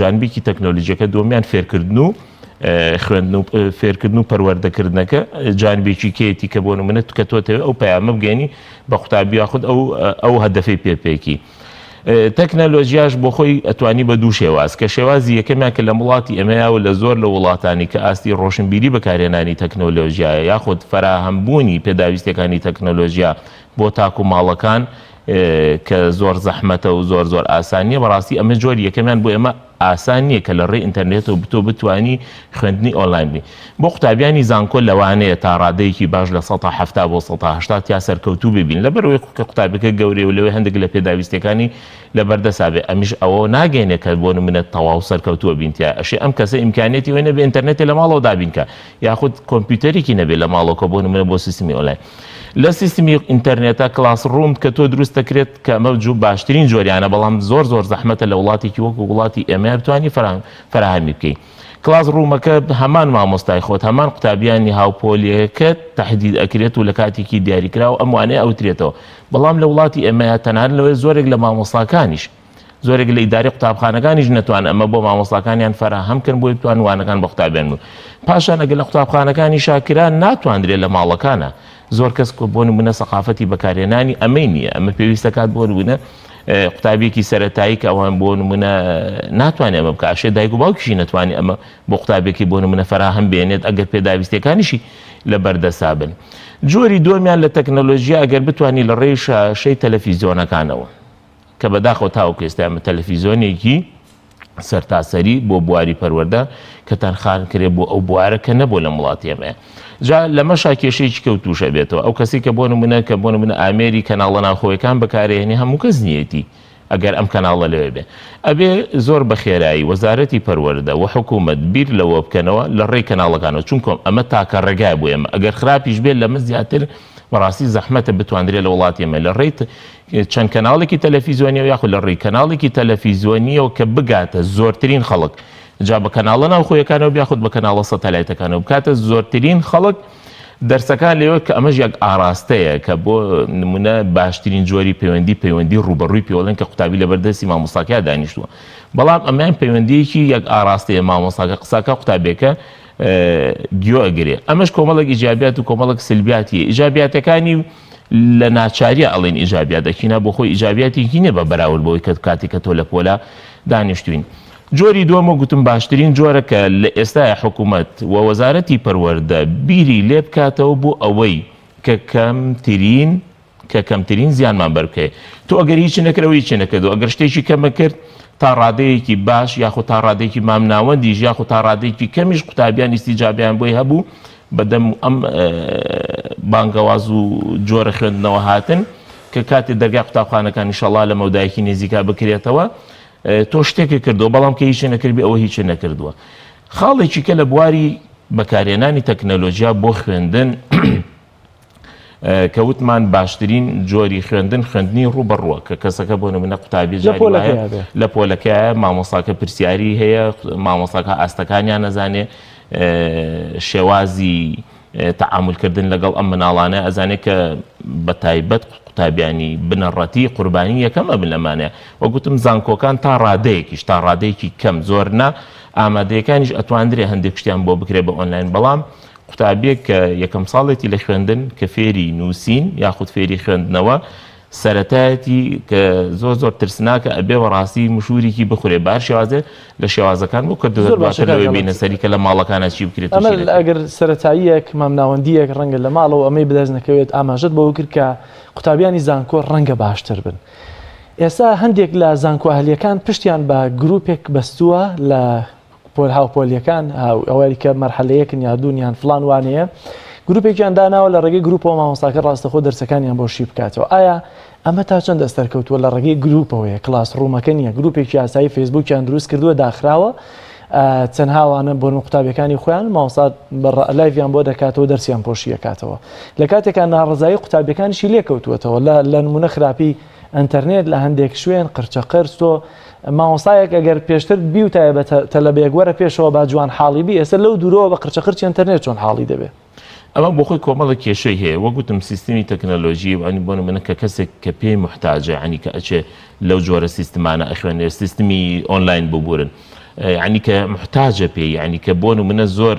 جانبێکی تەکنۆلۆژیەکە دۆمیان فێرکردن و خوێندن و فێرکردن و پەروەردەکردنەکە جانبێکی کێتی کە بۆ نمونە کە تۆتەوێت ئەو پەیامە بگەینی بە قوتابی یاخود ئەو هەدەفەی پێپێکی تەکنەلۆژیاش بۆ خۆی ئەتوانی بە دوو شێواز کە شێوازی یەکەمیان کە لە وڵاتی ئەمەیاوە لە زۆر لە وڵاتانی کە ئاستی ڕۆشنبیری بەکارهێنانی تەکنۆلۆژیایە یاخود فراهەمبوونی پێداویستەکانی تەکنۆلۆژیا بۆ تاکو ماڵەکان کە زۆر زەحمەتە و زۆر ئاسانیە بەڕاستی ئەمە جۆری یەکەمیان بۆ ئێمە ئاسان نییە کە لە ڕێی ئینتەرنێتەوە بتۆ بتوانی خوێندنی ئۆنلاین بی بۆ قوتابیانی زانکۆ لەوانەیە تا ڕادەیەکی باش لە 170 بۆ 180 یا سەرکەوتوو ببین لەبەرەوەی کە قوتابەکە گەورەی و لەوەی هەندێک لە پێداویستەکانی لە بەردەسابێ ئەمیش ئەوە ناگەینە کە بۆ نمونە تەواو سەرکەوتووە بینتیا ئەشێ ئەم کەسە ئیمکانێتی وێنە بێ ئینتەرنێتی لە ماڵەوە دابینکە یاخود کۆمپیوتەرێکی نەبێت لە ماڵەوە بۆ نمونە بۆ سیستمی ئۆنلاین لە سیستمی ئینتەرنێتە کلاس ڕوم کە تۆ دروست دەکرێت کە ئەمە باشترین جۆریانە بەڵام زۆر زەحمەتە لە وڵاتێکی وەکو وڵاتی ئێمە بتوانی فراهەمی بکەیت کلاس ڕوومەکە هەمان مامۆستای خۆت هەمان قوتابیانی هاوپۆلیەکە تهدید ئەکرێت و لە کاتێکی دیاریکراوە ئەم وانەیە ئەوترێتەوە بەڵام لە وڵاتی ئێمە تەنانەت لەوەی زۆرێک لە مامۆستاکانیش زۆرێک لە ئیداری قوتابخانەکانیش نەتوان ئەمە بۆ مامۆستاکانیان فراهەمکەن بۆی بتوان وانەکان بە قوتابیان بوو پاشان ئەگەر لە قوتابخانەکانی شاکران ناتواندرێت لە ماڵەکانە زۆر کەس بۆ نمونە سەقافەتی بەکارهێنانی ئەمەی نییە ئەمە پێویستە کات بۆ نمونە قوتابێکی سەرەتایی کە ئەوان بۆ نمونە ناتوانێت ئەمە بکە ئاشێ دایک و باوکیشی نەتوانێت ئەمە بۆ قوتابێکی بۆ نمونە فراهەم بێنێت ئەگەر پێداویستەکانیشی لە بەردەسا بن جۆری دووەمیان لە تەکنەلۆژیا ئەگەر بتوانی لە ڕێی شەی تەلەڤیزیۆنەکانەوە کە بەداخەوە تاوەکو ئێستا ئەمە تەلەڤیزیۆنێکی سەرتاسەری بۆ بواری پەروەردە کە تەنخان کرێت بۆ ئەو بوارە کە نەبوو لە وڵاتی ئێمە جا لەمەشا کێشەیەکی کەوتوشە بێتەوە ئەو کەسی کە بۆ نمونە ئامێری کەناڵە ناوخۆیەکان بەکارهێنی هەموو کەس نیەتی ئەگەر ئەم کەناڵە لەوێ بێ ئەبێ زۆر بە خێرایی وەزارەتی پەروەردە و حکوومەت بیر لەوە بکەنەوە لە ڕێی کەناڵەکانەوە چونکۆم ئەمە تاکە ڕێگای بۆ ئێمە ئەگەر خراپیش بێت لەمە زیاتر بەڕاستی زەحمەتە بتواندرێت لە وڵاتی ئێمە لە ڕێی چەند کەناڵێکی تەلەڤیزیۆنیەوە یاخود لە ڕێی کەناڵێکی تەلەڤیزیۆنیەوە کە بگاتە زۆرترین خەڵک جا بە کەناڵە ناوخۆیەکانەوە بیاخود بە کەناڵە سەتەلایتەکانەوە بکاتە زۆرترین خەڵک دەرسەکان لێوە کە ئەمەش یەک ئاراستەیە کە بۆ نمونە باشترین جۆری پەیوەندی ڕوبەڕووی پێوەڵێن کە قوتابی لە بەردەستی مامۆستاکە دانیشتووە بەڵام ئەمان پەیوەندیەکی یەک ئاراستەیە مامۆستاکە قساکە قوتابێکە گوێ ئەگرێ ئەمەش کۆمەڵک ئیجابیات و کۆمەڵک سلبیاتی ئیجابیاتەکانی لە ناچاریە ئەڵێن ئیجابیات دەکینا بۆ خۆی ئیجابیاتێکی نییە بە بەراورد بۆی کە کاتێک کە تۆ لە پۆلا دانیشتوین. جۆری دووەمە گوتم باشترین جۆرە کە لە ئێستای حکوومەت و وەزارەتی پەروەردە بیری لێ بکاتەوە بۆ ئەوەی کە کەمترین زیانمان بەرکەی تۆ ئەگەر هیچ نەکرەوە هیچ نەکردو ئەگەر شتێکی کەمە کرد تا ڕادەیەکی باش یاخود تا ڕادێکی مامناوەندیش یاخود تا ڕادێکی کەمیش قوتابیان ئیسیجابیان بۆی هەبوو بەدەم ئەم بانگەواز و جۆرە خوێندنەوە هاتن کە کاتێک دەرگای قوتابخانەکان ئینشەڵڵا لە مەودایەکی نێزیکا بکرێتەوە تۆ شتێکی کردەوە بەڵام کە هیچ نەکردبی ئەوە هیچ نەکردووە. خاڵێکی کە لە بواری بەکارهێنانی تەکنەلۆژیا بۆ خوێندن کەوتمان باشترین جۆری خوێندنی ڕوبەڕووە کە کەسەکە بۆ نمونە قوتابی لە پۆلەکەیە مامۆستاکە پرسیاری هەیە مامۆستاکە ئاستەکانیان نەزانێ شێوازی تەعاملکردن لەگەڵ ئەم مناڵانە ئەزانێت کە بە تایبەت قوتابیانی بنەڕەتی قوربانی یەکەمە بن لەمانەیە وەگوتم زانکۆکان تا ڕادەیەکیش تا ڕادەیەکی کەم زۆرنا ئامادەیەکانیش ئەتواندرێ هەندێک شتیان بۆ بکرێ بە ئۆنلاین بەڵام قوتابیەک کە یەکەم ساڵێتی لە خوێندن کە فێری نووسین یاخود فێری خوێندنەوە سەرەتایەتی کە زۆر ترسناکە ئەبێ وەڕاستی مشورێکی بخورێ بار شێوازێ لە شێوازەکان بۆ کردوەوەی بینە سەری کە لە ماڵەکانە چی بکرێت ئەگەر سەرەتاییەک مامناوەندیەک ڕەنگە لە ماڵەوە ئەمەی بدەست نەکەوێت ئاماژەت بەوە کرد کە قوتابیانی زانکۆ ڕەنگە باشتر بن. ئێستا هەندێک لە زانکۆ هەلیەکان پشتیان بە گروپێک بەستووە لە پۆل هاوپۆلیەکان ئەوەی کە مەرحەلەیەکن یا دوونیان فلان وانەیە گروپێکیان داناوە لە ڕێگەی گروپەوە مامۆستاکە ڕاستەخۆ دەرسەکانیان بۆ شی بکاتەوە. ئایا ئەمە تا چەند دەستەرکەوتووە لە ڕێگەی گروپەوەیە کلاس ڕوومەکە نیە گروپێکی یاسایی فیسبووکیان دروست کردووە داخراوە چەند هاوانە بۆ قوتابیەکانی خۆیان مامۆستا لایڤیان بۆ دەکاتەوە دەرسیان پۆشی دەکاتەوە لە کاتێکان ناڕزایی قوتابیەکانیشی لێکەوتووەتەوە لە نمونە خراپی ئەنتەرنێت لە هەندێک شوێن قرچە قرس تۆ مامۆستایەک ئەگەر پێشتر بیوتایە بە تەلەبەیەک وەرە پێشەوە با جوان حاڵی بی ئێستا لەو دوورەوە بە قرچە قرچی ئەنتەرنێت چۆن حاڵی دەبێت ئەمە بۆ خۆی کۆمەڵە کێشەی هەیە وەگوتم سیستمی تەکنەلۆژی وانی بۆ نمونە کە کەسێک کە پێی محتاجە ینی کە ئەچێ لەو جۆرە سیستمانە ئەخوێنێ سیستمی ئۆنلاین ببورن ینی کە محتاجە پێی ینی کە بۆ نمونە زۆر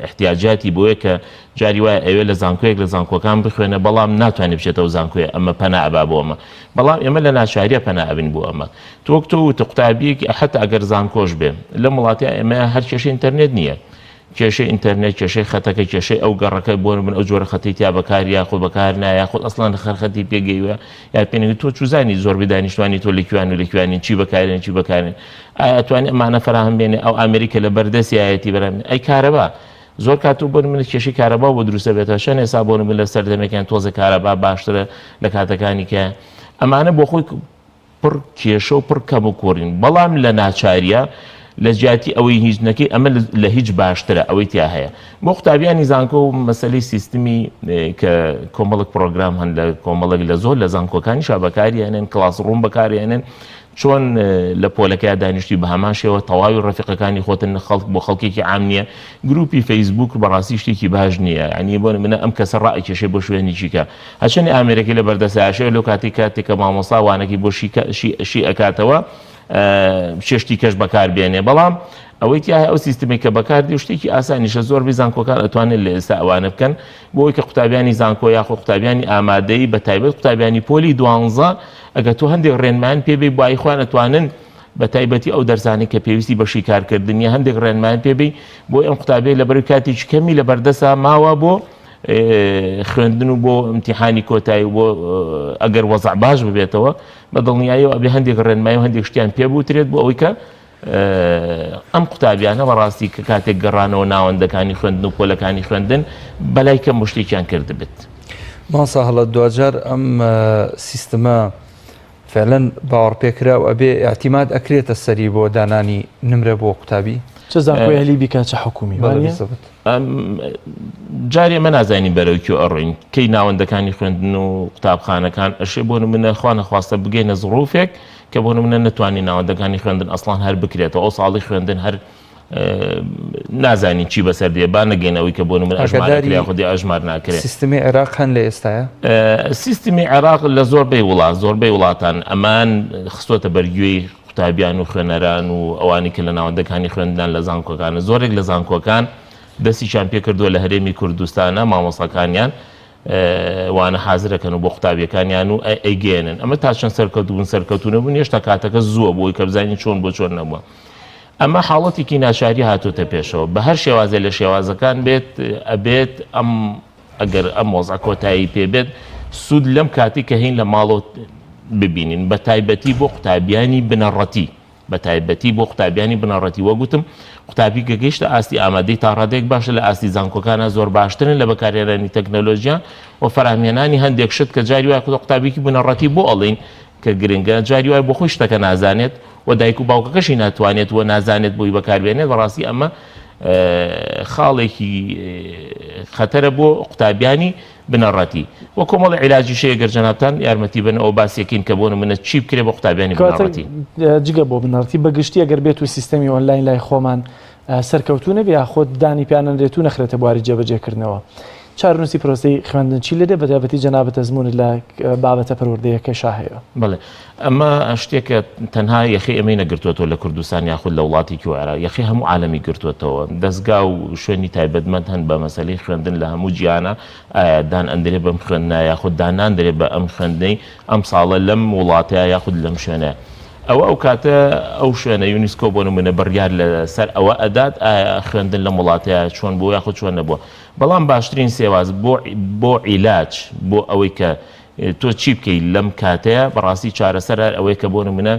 احتیاجاتی بۆیە کە جاری وایە ئەوێ لە زانکۆیەک لە زانکۆکان بخوێنە بەڵام ناتوانێت بچێتەوە زانکۆیە ئەمە پەنا ئەبا بۆ ئەمە بەڵام ئێمە لە ناچاریە پەنا ئەبین بۆ ئەمە تۆ وتە قوتابیەکی حتا ئەگەر زانکۆش بێ لە وڵاتی ئێمە هەر کێشەی ئینتەرنێت نییە کێشەی ئینتەرنێت کێشەی خەتەکە کێشەی ئەو گەڕەکە بۆ من ئەو جۆرە خەتی تیا بەکار یاخود بەکار نایاخود ئەسڵان خەرخەتی پێگەیوە یا پێنەوەی تۆ چوزانی زۆر بدانیشتوانی تۆ لەکوێن و لەکوێنین چی بەکارێن چی بەکارێن ئایا ئەتوانێت ئەمانە فراهم بێنێ ئەو ئەمریکا لە بەردەستی ئاەتی بەرامێ ئەی کارەبا زۆر کاتوو بۆ من کێشەی کارەبا بۆ دروستە بێتە شەن ئێستا بۆ من لە سەردەمێکیان تۆزە کارەبا باشترە لە کاتەکانی کە ئەمانە بۆ خۆی پڕ کێشە و پڕ کەم و کوڕین بەڵام لە ناچاریە لە جیاتی ئەوەی هیچ نەکەی ئەمە لە هیچ باشترە ئەوەی تیا هەیە بۆ قوتابیانی زانکۆ و مەسەلەی سیستمی کە کۆمەڵک پرۆگرام هەن لە کۆمەڵک لە زۆر لە زانکۆکانی شابەکاریانێن کلاس ڕووم بەکارێنن چۆن لە پۆلەکە دانیشتی بە هەمان شێوە تەواوی ڕەفیقەکانی خۆتن خەڵک بۆ خەڵکێکی عام نییە گروپی فەیسبوک بەڕاستی شتێکی باش نییە ینی بۆ منە ئەم کەسە ڕائە کێشەی بۆ شوێنێکیکە هەچەندی ئامێرەکەی لە بەردەسایشەوە لەو کاتێکە مامۆستا وانەکی بۆ شی ئەکاتەوە شێشتی کەش بەکار بێنێ بەڵام ئەوەی تیاە ئەو سیستمی کە بەکاردی شتێکی ئاسانیشە زۆر زانکۆکان ئەتوانێت لە ئێستا ئەوانە بکەن بۆی کە قوتابیانی زانکۆ یاخۆ قوتابیانی ئامادەی بە تایبەت قوتابیانی پۆلی 12 ئەگە تۆ هەندێک ڕێنمان پێبێ بۆ ئایخوان ئەتوانن بە تایبەتی ئەو دەرزانانی کە پێویستی بەشی کارکردنی هەندێک ڕێنمان پێبێ بۆی ئەم قوتابێ لە بەر کاتێکی کەمی لە بەردەسا ماوە بۆ خوێندن و بۆ ئیمتیحانی کۆتایی بۆ ئەگەر وەزع باش ببێتەوە بە دڵنیاییەوە ئەبێ هەندێک ڕێنمایی و هەندێک شتیان پێبووترێت بۆ ئەوەی کە ئەم قوتابیانە بەڕاستی کە کاتێک گەڕانەوە ناوەندەکانی خوێندن و پۆلەکانی خوێندن بەلای کەم مشتێکیان کرد بێت. ماسا هەڵە دوجار ئەم سیستەمە فعلەن باوەڕ پێکرا و ئەبێ ئاعتیماد ئەکرێتە سەری بۆ دانانی نمرە بۆ قوتابی چه زانکۆی هەلی بیکات چه حکومی جارێ ئەمە نازانین بەرەوکی ئەڕۆین کەی ناوەندەکانی خوێندن و قوتابخانەکان ئەشێ بۆ منە خوا نەخواستە بگەینە زڕوفێک کە بۆ منە نتوانین ناوەندەکانی خوێندن ئەسڵان هەر بکرێتەوە ئەو ساڵی خوێندن هەر نازانین چی بەسەر دێ با نەگەینەوەی کە بۆ من ئەژمارکرێ خودی ئەژمار ناکرێت. سیستمی عێراق هەن لە ئێستاە سیستمی عێراق لە زۆربەی وڵاتان ئەمان خستۆتە بەرگوێی قوتابیان و خوێنەران و ئەوانی کە لە ناوەندەکانی خوێندان لە زانکۆکانە زۆرێک لە زانکۆکان دەستیان پێ کردووە لە هەرێمی کوردستانە مامۆساکانیان وانە حازرەکەن و بۆ قوتابیەکانیان و ئەیگەێنن ئەمە تا چەند سەرکەوتونە بوون هێشتا کاتەکە زووە بۆی کە بزانین چۆن بۆ چۆن نەبووە. ئەمە حاڵەتێکی ناچاری هاتوۆتە پێشەوە بە هەر شێوازە لە شێوازەکان بێت ئەبێت ئەگەر ئەم مۆزە کۆتایی پێبێت سوود لەم کاتی کە هین لە ماڵۆ ببینین بە تایبەتی بۆ قوتابیانی بنەڕەتی بە تایبەتی بۆ قوتابیانی بنەڕەتی وەگوتم قوتابی کە گەیشتە ئاستی ئامادەی تا ڕادێک باشە لە ئاستی زانکۆکانە زۆر باشترن لە بەکارهێنانی تەکنەلۆژیا و فەرهەمهێنانی هەندێک شت کە جاری وایە قوتابیکی بنەڕەتی بۆ ئەڵین کە گرنگە جاری وایە بۆ خۆی شتەکە نازانێت و دایک و باوکەکەشی ناتوانێت و نازانێت بۆی بەکاربێنێت بەڕاستی ئەمە خاڵێکی خەتەرە بۆ قوتابیانی بنەڕەتی و کۆمەڵی عیلاجی شەیە گەر جەنابتان یارمەتی بن ئەو باسیەکەین کە بۆ نمونە چی بکرێ بۆ قوتابیانی بنەڕەتی جگە بۆ بنەڕەتی بەگشتی ئەگەر بێت و سیستەمی ئۆنلاین لای خۆمان سەرکەوتونە بێ خۆت دانی پیانەنرێت و نەخرێتە بواری جێبەجێکردنەوە چارنووسی پرۆسی خوێندن چی لێدە بەتابەتی جەنابەت ئەزمونت لە بابەتە پەروەردەیەکەشا هەیە؟ بڵێ ئەمە شتێکە تەنها یەخی ئەمەی نەگرتوێتەوە لە کوردستان یاخود لە وڵاتێکی وێرە یەخی هەموو عالەمی گرتوێتەوە دەستگا و شوێنی تایبەتمەند هەن بە مەسەلەی خوێندن لە هەموو جیهانە دان ئەندرێ بەم خوێندنە یاخود داناندرێ بە ئەم خوێندنەی ئەم ساڵە لەم وڵاتەیە یاخود لەم شوێنەیە ئەو کاتە ئەو شوێنە یونیسکۆ بۆ نمونە بڕیار لەسەر ئەوە ئەدات خوێندن لە وڵاتەیە چۆن بوو یاخود چۆن نەبووە بەڵام باشترین سێواز بۆ عیلاج بۆ ئەوەی کە تۆ چی بکەیت لەم کاتەیە بەڕاستی چارەسەر ئەوەی کە بۆ نمونە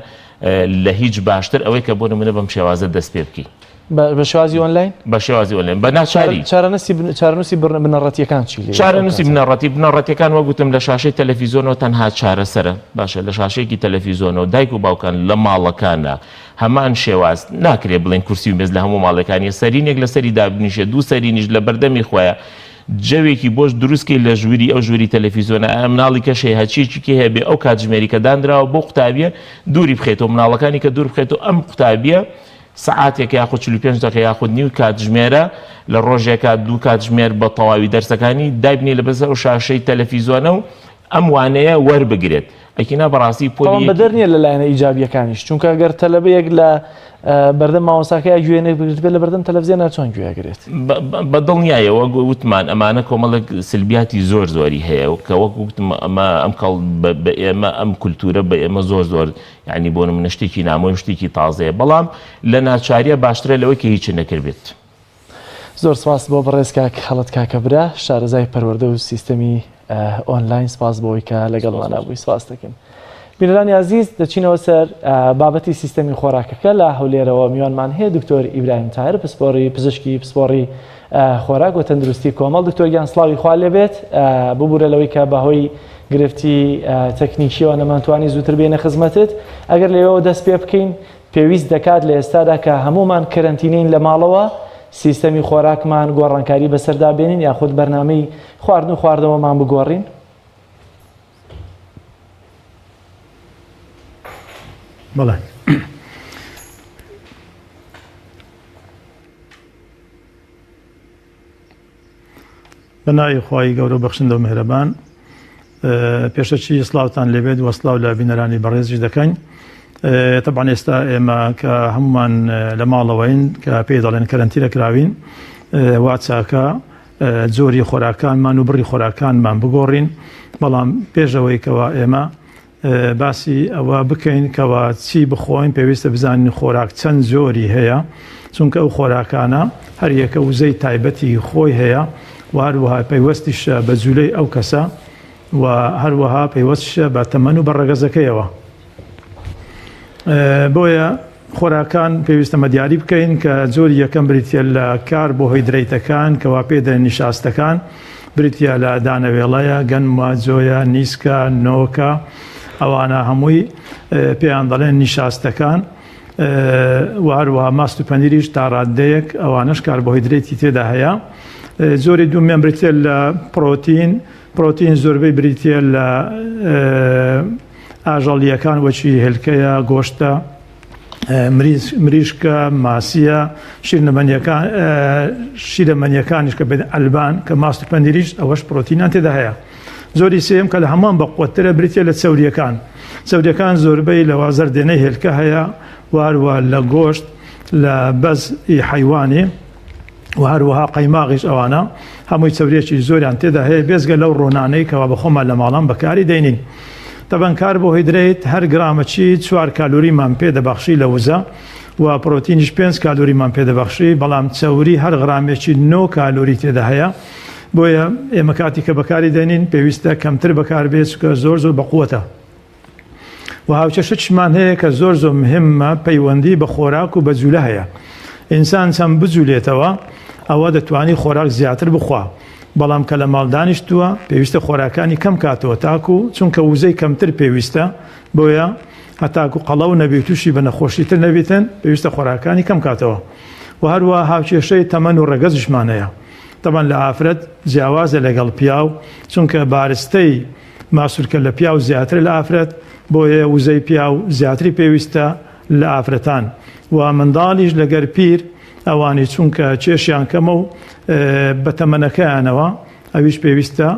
لە هیچ باشتر ئەوەی کە بۆ نمونە بەم شێوازە دەست پێ بکەیت بە شێوازی ئۆنلاین بە شێوازی ئۆنلاین بە ناچاری چارەنووسی بنەڕەتیەکان چی چارەنووسی بنەڕەتیەکان وەگوتم لە شاشەی تەلەڤیزۆنەوە تەنها چارەسەرە باشە لە شاشەیەکی تەلەڤیزۆنەوە دایک و باوکان لە ماڵەکانە هەمان شێواز ناکرێت بڵێن کورسی و مێز لە هەموو ماڵەکانی سەرینێک لە سەری دابنیشێ دوو سەرینیش لە بەردەمی خۆیە جەوێکی بۆش دروستکەی لە ژووری ئەو ژووری تەلەڤیزۆنە مناڵی کەشەی هەچیکی هەبێ ئەو کاتژمێری کە دانراوە بۆ قوتابیە دووری بخێتەوە مناڵەکانی کە دوور بخێتەوە ئەم قوتابیە سعاتێک یاخود 45 دقیقە یاخود نیو کاتژمێرە لە ڕۆژێکە دوو کاتژمێر بە تەواوی دەرسەکانی دایبنی لەبەر شاشەی تەلەڤیزۆنە و ئەم وانەیە وەربگرێت ئەکینا بەڕاستی پۆلی بەدەر نیە لەلایەنە ئیجابیەکانیش چونکە ئەگەر تەلەبەیەک لە بەردەم ماوەساکەی گوێنێ بێت لە بەردەم تەلەڤیزیۆنە چۆن گوێگرێت بە دڵنیایەوە وتمان ئەمانە کۆمەڵک سلبیاتی زۆری هەیە و کە وەک وتم ئەمە ئەم کەڵ بە ئێمە ئەم کولتورە بە ئێمە زۆر یعنی بۆ نمونە شتێکی نامۆی شتێکی تازەیە بەڵام لە ناچاریە باشترە لەوەی کە هیچ نەکردبێت. زۆر سپاس بۆ بەڕێز کاک خەڵەت کاکەبرا شارەزای پەروەردە و سیستەمی ئۆنلاین سپاس بۆی کە لەگەڵمانە بووی سپاس دەکەین. بینەرانی عزیز دەچینەوە سەر بابەتی سیستەمی خۆراکەکە لە هەولێرەوە میوانمان هەیە دکتۆر ئیبراهیم تاهر پزیشکی پسپۆڕی خۆراک و تەندروستی کۆمەڵ دکتۆر سڵاوی خوا لێبێت ببوورە لەوەی کە بەهۆی گرفتی تەکنیکیەوە نەمانتوانی زووتر بێنە خزمەتت ئەگەر لەوەوە دەست پێ بکەین پێویست دەکات لە ئێستادا کە هەمومان کەرەنتینین لە ماڵەوە سیستەمی خۆراکمان گۆڕانکاری بەسەردا بێنین یاخود بەرنامەی خواردن و خواردنەوەمان بگۆڕین. بەڵێ بەناوی خوای گەورە بەخشندە و مهرەبان پێشەچی سڵاوتان لێبێت و سڵاو لە بینەرانی بەڕێزیش دەکەین. طبعاً ئێستا ئێمە کە هەمومان لە ماڵەوەین کە پێی دەڵێن کەرەنتینە کراوین وا چاکە جۆری خۆراکانمان و بڕی خۆراکانمان بگۆڕین بەڵام پێشەوەی کەوا ئێمە باسی ئەوە بکەین کەوا چی بخۆین پێویستە بزانین خۆراک چەند زۆری هەیە چونکە ئەو خۆراکانە هەر یەکە وزەی تایبەتی خۆی هەیە و هەروەها پەیوەستیشە بە جوولەی ئەو کەسە و هەروەها پەیوەستشە بە تەمەن و بە ڕەگەزەکەیەوە. بۆیە خۆراکان پێویستە مەدیاری بکەین کە جۆری یەکەم بریتە لە کاربۆهیدرەیتەکان کەوا پێدەن نیشاستەکان بریتە لە دانەوێڵەیە گەنمە جۆیە نیسکە نۆکە ئەوانە هەمووی پێیان دەڵێن نیشاستەکان و هەروەها ماست و پەنیریش تا ڕادەیەک ئەوانەش کاربۆهیدرێتی تێدا هەیە. زۆری دوومیان بریتە لە پرۆتین زۆربەی بریتە لە ئاژەڵیەکان وەچی هێلکەیە گۆشتە مریشکە ماسیە شیرەمەنیەکانیش کە بێت ئەلبان کە ماست و پەنیریش ئەوەش پرۆتینان تێدا هەیە. زۆری سێم کە لە هەمان بەقوترە بریتە لە چەوریەکان زۆربەی لە وازەردێنەی هێلکە هەیە واروە لە گۆشت لە بەزئی حیوانی و هەروەها قەیماغیش ئەوانە هەمووی چەورێکی زۆریان تێدا هەیە بێزگە لەو ڕۆنانەی کەوا بە خۆمان لە ماڵان بەکاری دەینین. تەبەن کاربۆهیدرێت هەر گرامەچی 4 کالۆریمان پێ دەبەخشی لە وزە و پرۆتینیش 5 کالۆریمان پێ دەبەخشی، بەڵام چەوری هەر غرامێکی 9 کالۆری تێدا هەیە. بۆیە ئێمە کاتی کە بەکاری دەینین پێویستە کەمتر بەکاربێت کە زۆر بەقووەتە. و هاوچەشتمان هەیە کە زۆر مهمە پەیوەندی بە خۆراک و بە جوولە هەیە. ئینسان چەند بجوولێتەوە ئەوە دەتوانی خۆراک زیاتر بخوا، بەڵام کە لە ماڵ دانیشتووە پێویستە خۆراکانی کەم کاتەوە تاکو چونکە وزەی کەمتر پێویستە، بۆیە هەتاکو قەڵە و نەبێت تووشی بە نەخۆشیتر نەبێتن پێویستە خۆراکانی کەم کاتەوە. و هەروە هاوچێشەی تەمەن و ڕەگەزشمان هەیە. طبعا لە ئافرەت جیاوازە لەگەڵ پیاو، چونکە بارستەی ماسوولکە لە پیاو زیاتر لە ئافرەت، بۆیە وزەی پیاو زیاتری پێویستە لە ئافرەتان. و منداڵیش لەگەر پیر ئەوانی چونکە کێشیان کەمە و بەتەمەنەکەیانەوە ئەویش پێویستە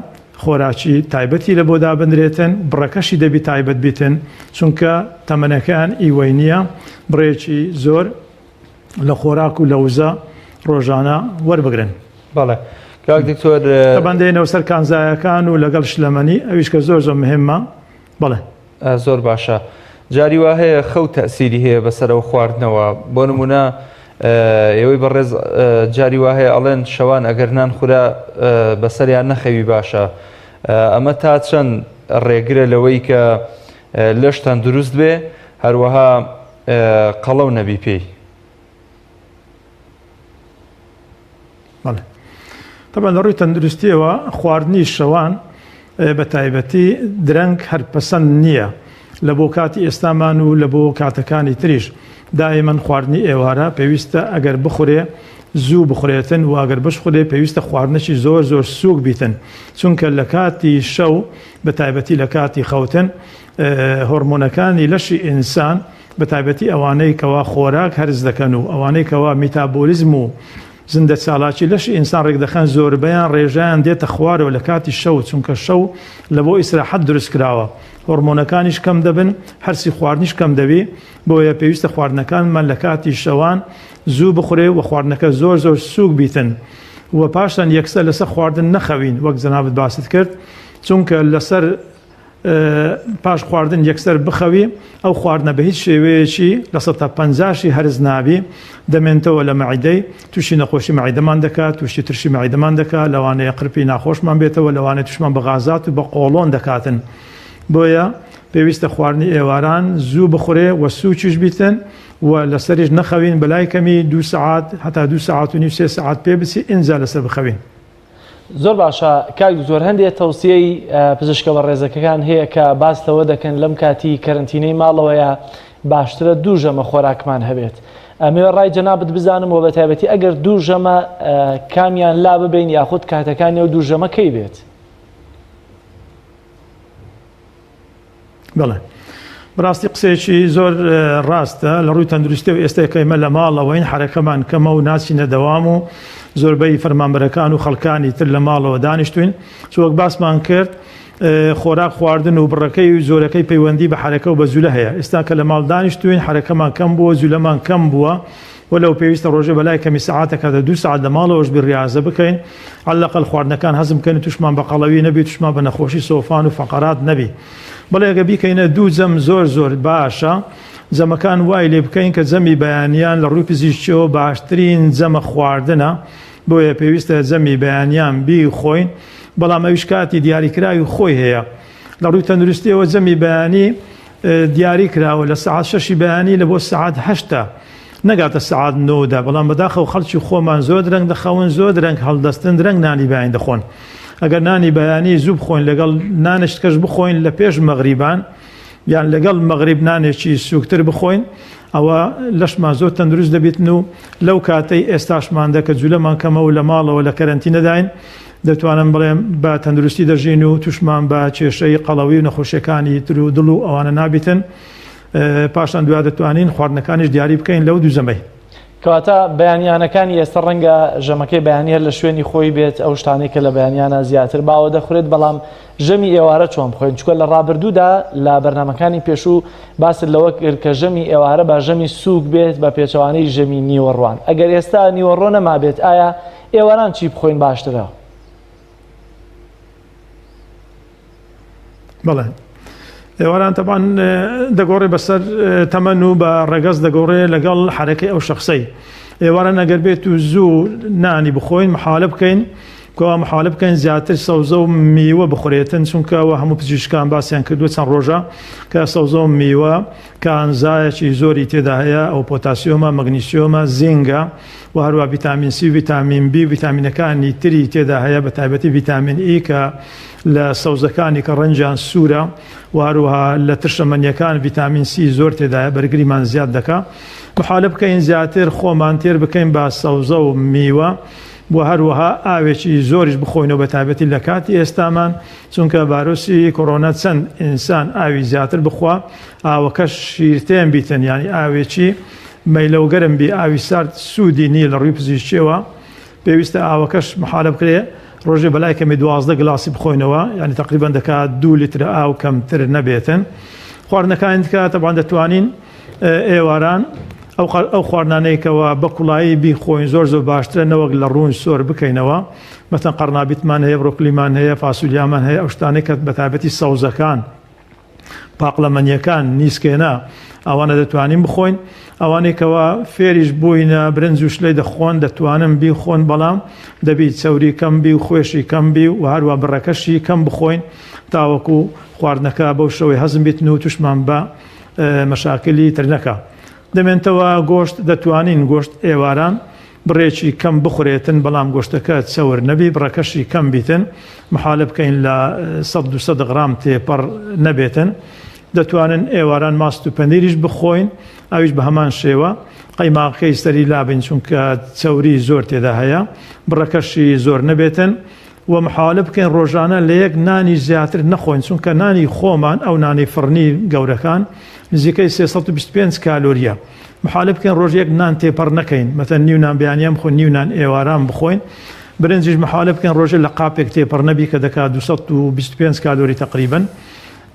خۆراکی تایبەتی لە بۆ دابنرێتن، بڕەکەشی دەبی تایبەت بیتن، چونکە تەمەنەکەیان ئیوەی نییە بڕێکی زۆر لە خۆراک و لە وزە ڕۆژانە وەربگرن. بەڵێ کاک دکتۆر تەبەندێنەوە سەر کانزایەکان و لەگەڵ شلەمەنی ئەویش کە زۆر مهمە. بەڵێ زۆر باشە. جاری وا هەیە خەو تەسیری هەیە بەسەرەوە خواردنەوە. بۆ نمونە ئێوەی بەڕێز جاری وا هەیە ئەڵێن شەوان ئەگەر نان خورا بەسەریان نەخەوی باشە. ئەمە تا چەند ڕێگرە لەوەی کە لەشتان دروست بێ هەروەها قەڵەو نەبی پێی؟ بەڵێ طبعا لە ڕووی تەندروستیەوە خواردنی شەوان بە تایبەتی درەنگ هەر پەسەند نییە لە بۆ کاتی ئێستامان و لە بۆ کاتەکانی تریش. دائیمەن خواردنی ئێوارە پێویستە ئەگەر بخورێ زوو بخورێتن و ئەگەر بشخورێ پێویستە خواردنەی زۆر سووک بیتن، چونکە لە کاتی شەو بە تایبەتی لە کاتی خەوتن هۆرمۆنەکانی لەشی ئینسان بە تایبەتی ئەوانەی کەوا خۆراک هەرز دەکەن و ئەوانەی کەوا میتابۆلیزم و زندە چالاکی لەشی ئینسان ڕێک دەخەن زۆربەیان ڕێژیان دێتە خوارەوە لە کاتی شەو، چونکە شەو لە بۆ ئیسراحەت دروست کراوە، هۆرمۆنەکانیش کەم دەبن، هەرسی خواردنیش کەم دەبی، بۆیە پێویستە خواردنەکانمان لە کاتی شەوان زوو بخورێ و خواردنەکە زۆر سووک بیتن و پاشان یەکسەر لەسەر خواردن نەخەوین وەک جەنابەت باست کرد، چونکە لەسەر پاش خواردن یەکسەر بخەوی ئەو خواردنە بە هیچ شێوەیەکی لە 150 هەرز نابی دەمێنتەوە لە مەعیدەی، تووشی نەخۆشی مەعیدەمان دەکات، تووشی ترشی مەعیدەمان دەکات، لەوانەیە قرپی ناخۆشمان بێتەوە، لەوانەیە تووشمان بە غازات و بە قۆڵۆن دەکاتن. بۆیە پێویستە خواردنی ئێواران زوو بخورێ و سووکیش بیتن و لەسەریش نەخەوین بەلای کەمی 2 سعات هەتا 2 سعات و نیم 3 سعات پێ بچی ئینجا لەسەر بخەوین. زۆر باشە کاک دکتۆر، هەندێک تەوسیەی پزیشکە بە ڕێزەکەکان هەیە کە باس لەوە دەکەن لەم کاتی کەرنتینەی ماڵەوەیە باشترە 2 ژەمە خۆراکمان هەبێت. ئەمێ ڕای جەنابەت بزانم و بە تایبەتی ئەگەر 2 ژەمە کامیان لا ببین یاخود کاتەکانی و 2 ژەمە کەی بێت؟ بەڵێ بڕاستی قسێکی زۆر ڕاستە لە ڕووی تەندروستی و ئێستاکەمە لە ماڵەوەین حرەکەمان کەمە و ناچینە دەوام و زۆربەی فەرمانبەرەکان و خەڵکانی تر لە ماڵەوە دانیشتوین. چوەک باسمان کرد خۆراک خواردن و بڕەکەی و زۆرەکەی پەیوەندی بە حرەکە و بە جوولە هەیە. ئێستا کە لە ماڵ دانیشتوین حرەکەمان کەم بووە، جوولەمان کەم بووە، وەلەو پێویستە ڕۆژێ بەلای کەمی سەعاتێکە 2 سعات لە ماڵەوەش ڕیاضە بکەین، عەلەقەل خواردنەکان هەزم بکەین، تووشمان بە قەڵەوی نەبی، تووشمان بە نەخۆشی سۆفان و فەقەرات نەبی. بەڵێ ئەگە بیکەینە 2 جەم زۆر باشە. جەمەکان وای لێ بکەین کە جەمی بەیانیان لە ڕووی پزیشکیەوە باشترین جەمە خواردنە، بۆیە پێویستە جەمی بەیانیان بیخۆین، بەڵام ئەویش کاتی دیاریکراوی خۆی هەیە. لە ڕووی تەندروستیەوە جەمی بەیانی دیاری کراوە لە سعات 6 بەیانی لە بۆ سعات 8 نەگاتە سعات 9دا، بەڵام بەداخەو خەڵکی خۆمان زۆر درەنگ دەخەون، زۆر درەنگ هەڵدەستن، درەنگ نانی بەیان دەخۆن. ئەگەر نانی بەیانی زوو بخۆین لەگەڵ نانشتکەش بخۆین لە پێش مەغریبان یان لەگەڵ مەغریب نانێکی سووکتر بخۆین، ئەوە لەشمان زۆر تەندروست دەبێتن و لەو کاتەی ئێستاشمان دەکە جوولەمان کەمە و لە ماڵەوە لە کەرەنتینەداین دەتوانم بڵێم بە تەندروستی دەژین و تووشمان بە کێشەی قەڵەوی و نەخۆشیەکانی تر و دڵ و ئەوانە نابیتن. پاشان دوای دەتوانین خواردنەکانیش دیاری بکەین لەو 2 جەمەی. کەواتە بەیانیانەکانی ئێستا ڕەنگە ژەمەکەی بەیانیە لە شوێنی خۆی بێت ئەو شتانەی کە لە بەیانیانە زیاتر باوە دەخورێت بەڵام ژەمی ئێوارە چۆن بخۆین چکە لە ڕابردوودا لە بەرنامەکانی پێشوو باست لەوە کرد کە ژەمی ئێوارە با ژەمی سووک بێت بە پێچەوانەی ژەمی نیوەڕوان ئەگەر ئێستا نیوەڕۆ نەما بێت ئایا ئێواران چی بخۆین باشترە؟ بەڵێ ئێواران تەبان دەگۆڕێ بەسەر تەمەن و بە ڕێگەز دەگۆڕێ لەگەڵ حرەکەی ئەو شخصەی ئێوارە نەگەر بێت و زوو نانی بخۆین محالە بکەین کەوا محالە بکەین زیاتر سەوزە و میوە بخورێتن چونکەوە هەموو پزیشکان باسییان کردووە چەند ڕۆژە کە سەوزە و میوە کانزایەکی زۆری تێدا هەیە ئەو پۆتاسیۆمە مەگنیسیۆمە زینگە و هەروە ڤیتامین سی ڤیتامین بی ڤیتامینەکانی تری تێدا هەیە بە تایبەتی ڤیتامین ئی کە لە سەوزەکانی کە ڕەنجیان سوورە و هەروەها لە ترشەمەنیەکان ڤیتامین سی زۆر تێدایە بەرگریمان زیاد دەکا محالە بکەین زیاتر خۆمان تێر بکەین بە سەوزە و میوە بۆ هەروەها ئاوێکی زۆریش بخۆینەوە بە تایبەتی لە کاتی ئێستامان چونکە ڤایرۆسی کۆڕۆنا چەند ئینسان ئاوی زیاتر بخوا ئاوەکەش شیرتێن بیتن ینی ئاوێکی مەیلەوگەرم بی ئاوی سارد سوودی نیە لە ڕووی پزیشکیەوە پێویستە ئاوەکەش محالە بکرێ ڕۆژێ بەلای کەمی 12 گلاسی بخۆینەوە ینی تقریبان دەکات 2 لیتر ئاو کەمتر نەبێتن خواردنەکانی دیکە تەبان دەتوانین ئێواران ئەو خواردانەیەکەوە بە کوڵایی بیخۆین زۆر باشترە نەوەک لە ڕوون سۆر بکەینەوە مەتەن قەرنابیتمان هەیە بڕۆکلیمان هەیە فاسولیامان هەیە ئەو شتانەی کە بە تایبەتی سەوزەکان پاقلەمەنیەکان نیسکێنە ئەوانە دەتوانین بخۆین ئەوانێکەوە فێریش بووینە برنج و شلەی دەخۆن دەتوانن بیخۆن بەڵام دەبیت چەوری کەم بی و خۆشی کەم بی و هەروە بڕەکەشی کەم بخۆین تاوەکو خواردنەکە بەو شەوەی هەزم بیتن و توشمان بە مەشاکلی تر نەکە دەمێنتەوە گۆشت دەتوانین گۆشت ئێواران بڕێکی کەم بخورێتن بەڵام گۆشتەکە چەور نەبی بڕەکەشی کەم بیتن محالە بکەین لە 100 غرام تێپەڕ نەبێتن دەتوانن ئێواران ماست و پەنیریش بخۆین ئەویش بە هەمان شێوە قەیماقەکەی سەری لابین چونکە چەوری زۆر تێدا هەیە بڕەکەشی زۆر نەبێتن و محالە بکەین ڕۆژانە لە یەک نانی زیاتر نەخۆین چونکە نانی خۆمان ئەو نانی فڕنی گەورەکان نزیکەی 325 کالۆریە محالە بکەین ڕۆژ یەک نان تێپەڕ نەکەین مەتەن نیو نان بەیانیان بخۆین نیو نان ئێواران بخۆین برنجیش محالە بکەین ڕۆژە لە قاپێک تێپەڕ نەبی کە دەکات 225 کالۆری تقریبن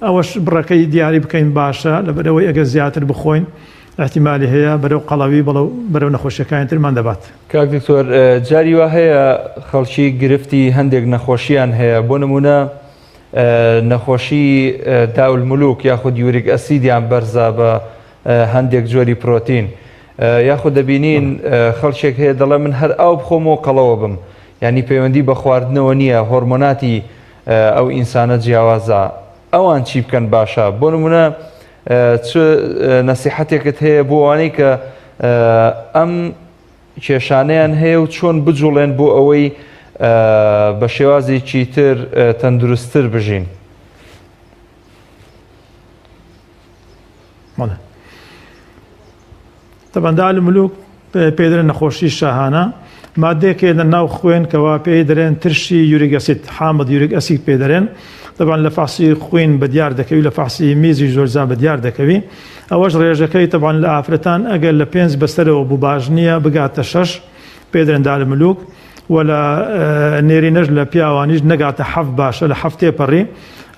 ئەوەش بڕەکەی دیاری بکەین باشە لەبەرەوەی ئەگەر زیاتر بخۆین احتیمالی هەیە بەرەو قەڵەوی بەرەو نەخۆشیەکانی ترمان دەبات. کاک دکتۆر جاری وا هەیە خەڵکی گرفتی هەندێک نەخۆشییان هەیە بۆ نمونە نەخۆشی داولمولوک یاخود یوریک ئەسیدیان بەرزە بە هەندێک جۆری پرۆتین یاخود دەبینین خەڵکێک هەیە دەڵێ من هەر ئاو بخۆم و قەڵەوە بم ینی پەیوەندی بە خواردنەوە نییە هۆرمۆناتی ئەو ئینسانە جیاوازە ئەوان چی بکەن باشە بۆ نمونە چ نەسیحەتێکت هەیە بۆ ئەوانەی کە ئەم کێشانەیان هەیە و چۆن بجوڵێن بۆ ئەوەی بە شێوازێکی تر تەندروستتر بژین. تەبەندا لە ملوک پێدرێن نەخۆشی شاهانە مادەیەکێ لە ناو خوێن کەوا پێی دەرێن ترشی یوریک ئەسید حامض یوریک ئەسید پێ دەرێن طبعا لە فاسی خوێن بەدیار دەکەوی لە فاسی میزی زۆرجار بەدیار دەکەوی ئەوەش ڕێژەکەی طبعا لە ئافرەتان ئەگەر لە 5 بەسەرەوە بوو باش نییە بگاتە 6 پێدرێندا لە ملوک و لە نێرینەش لە پیاوانیش نەگاتە 7 باشە لە 7 تێپەڕی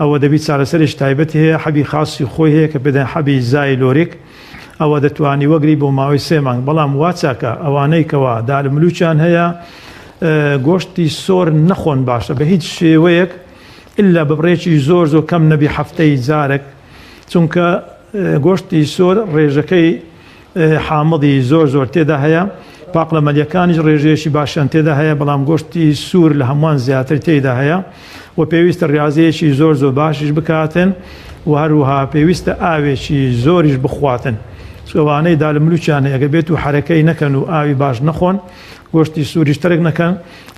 ئەوە دەبیت چارەسەریش تایبەتی هەیە حەبی خاصی خۆی هەیە کە پێدەن حەبی زایلۆریک ئەوە دەتوانی وەگری بۆ ماوەی 3 مانگ بەڵام وا چاکە ئەوانەی کەوا دالملوچیان هەیە گۆشتی سۆر نەخۆن باشە بە هیچ شێوەیەک ئللا بەبڕێکی زۆر کەم نەبی هەفتەی جارێک چونکە گۆشتی سۆر ڕێژەکەی حامڵی زۆر تێدا هەیە پاقلەمەلیەکانیش ڕێژەیەشی باشیان تێدا هەیە بەڵام گۆشتی سوور لە هەمووان زیاتر تێدا هەیە و پێویستە ڕاضەیەکی زۆر باشیش بکاتن و هەروەها پێویستە ئاوێکی زۆریش بخواتن سوانەی دالملوچیان ئەگە بێت و حرەکەی نەکەن و ئاوی باش نەخۆن گۆشتی سووریش تەرک نەکەن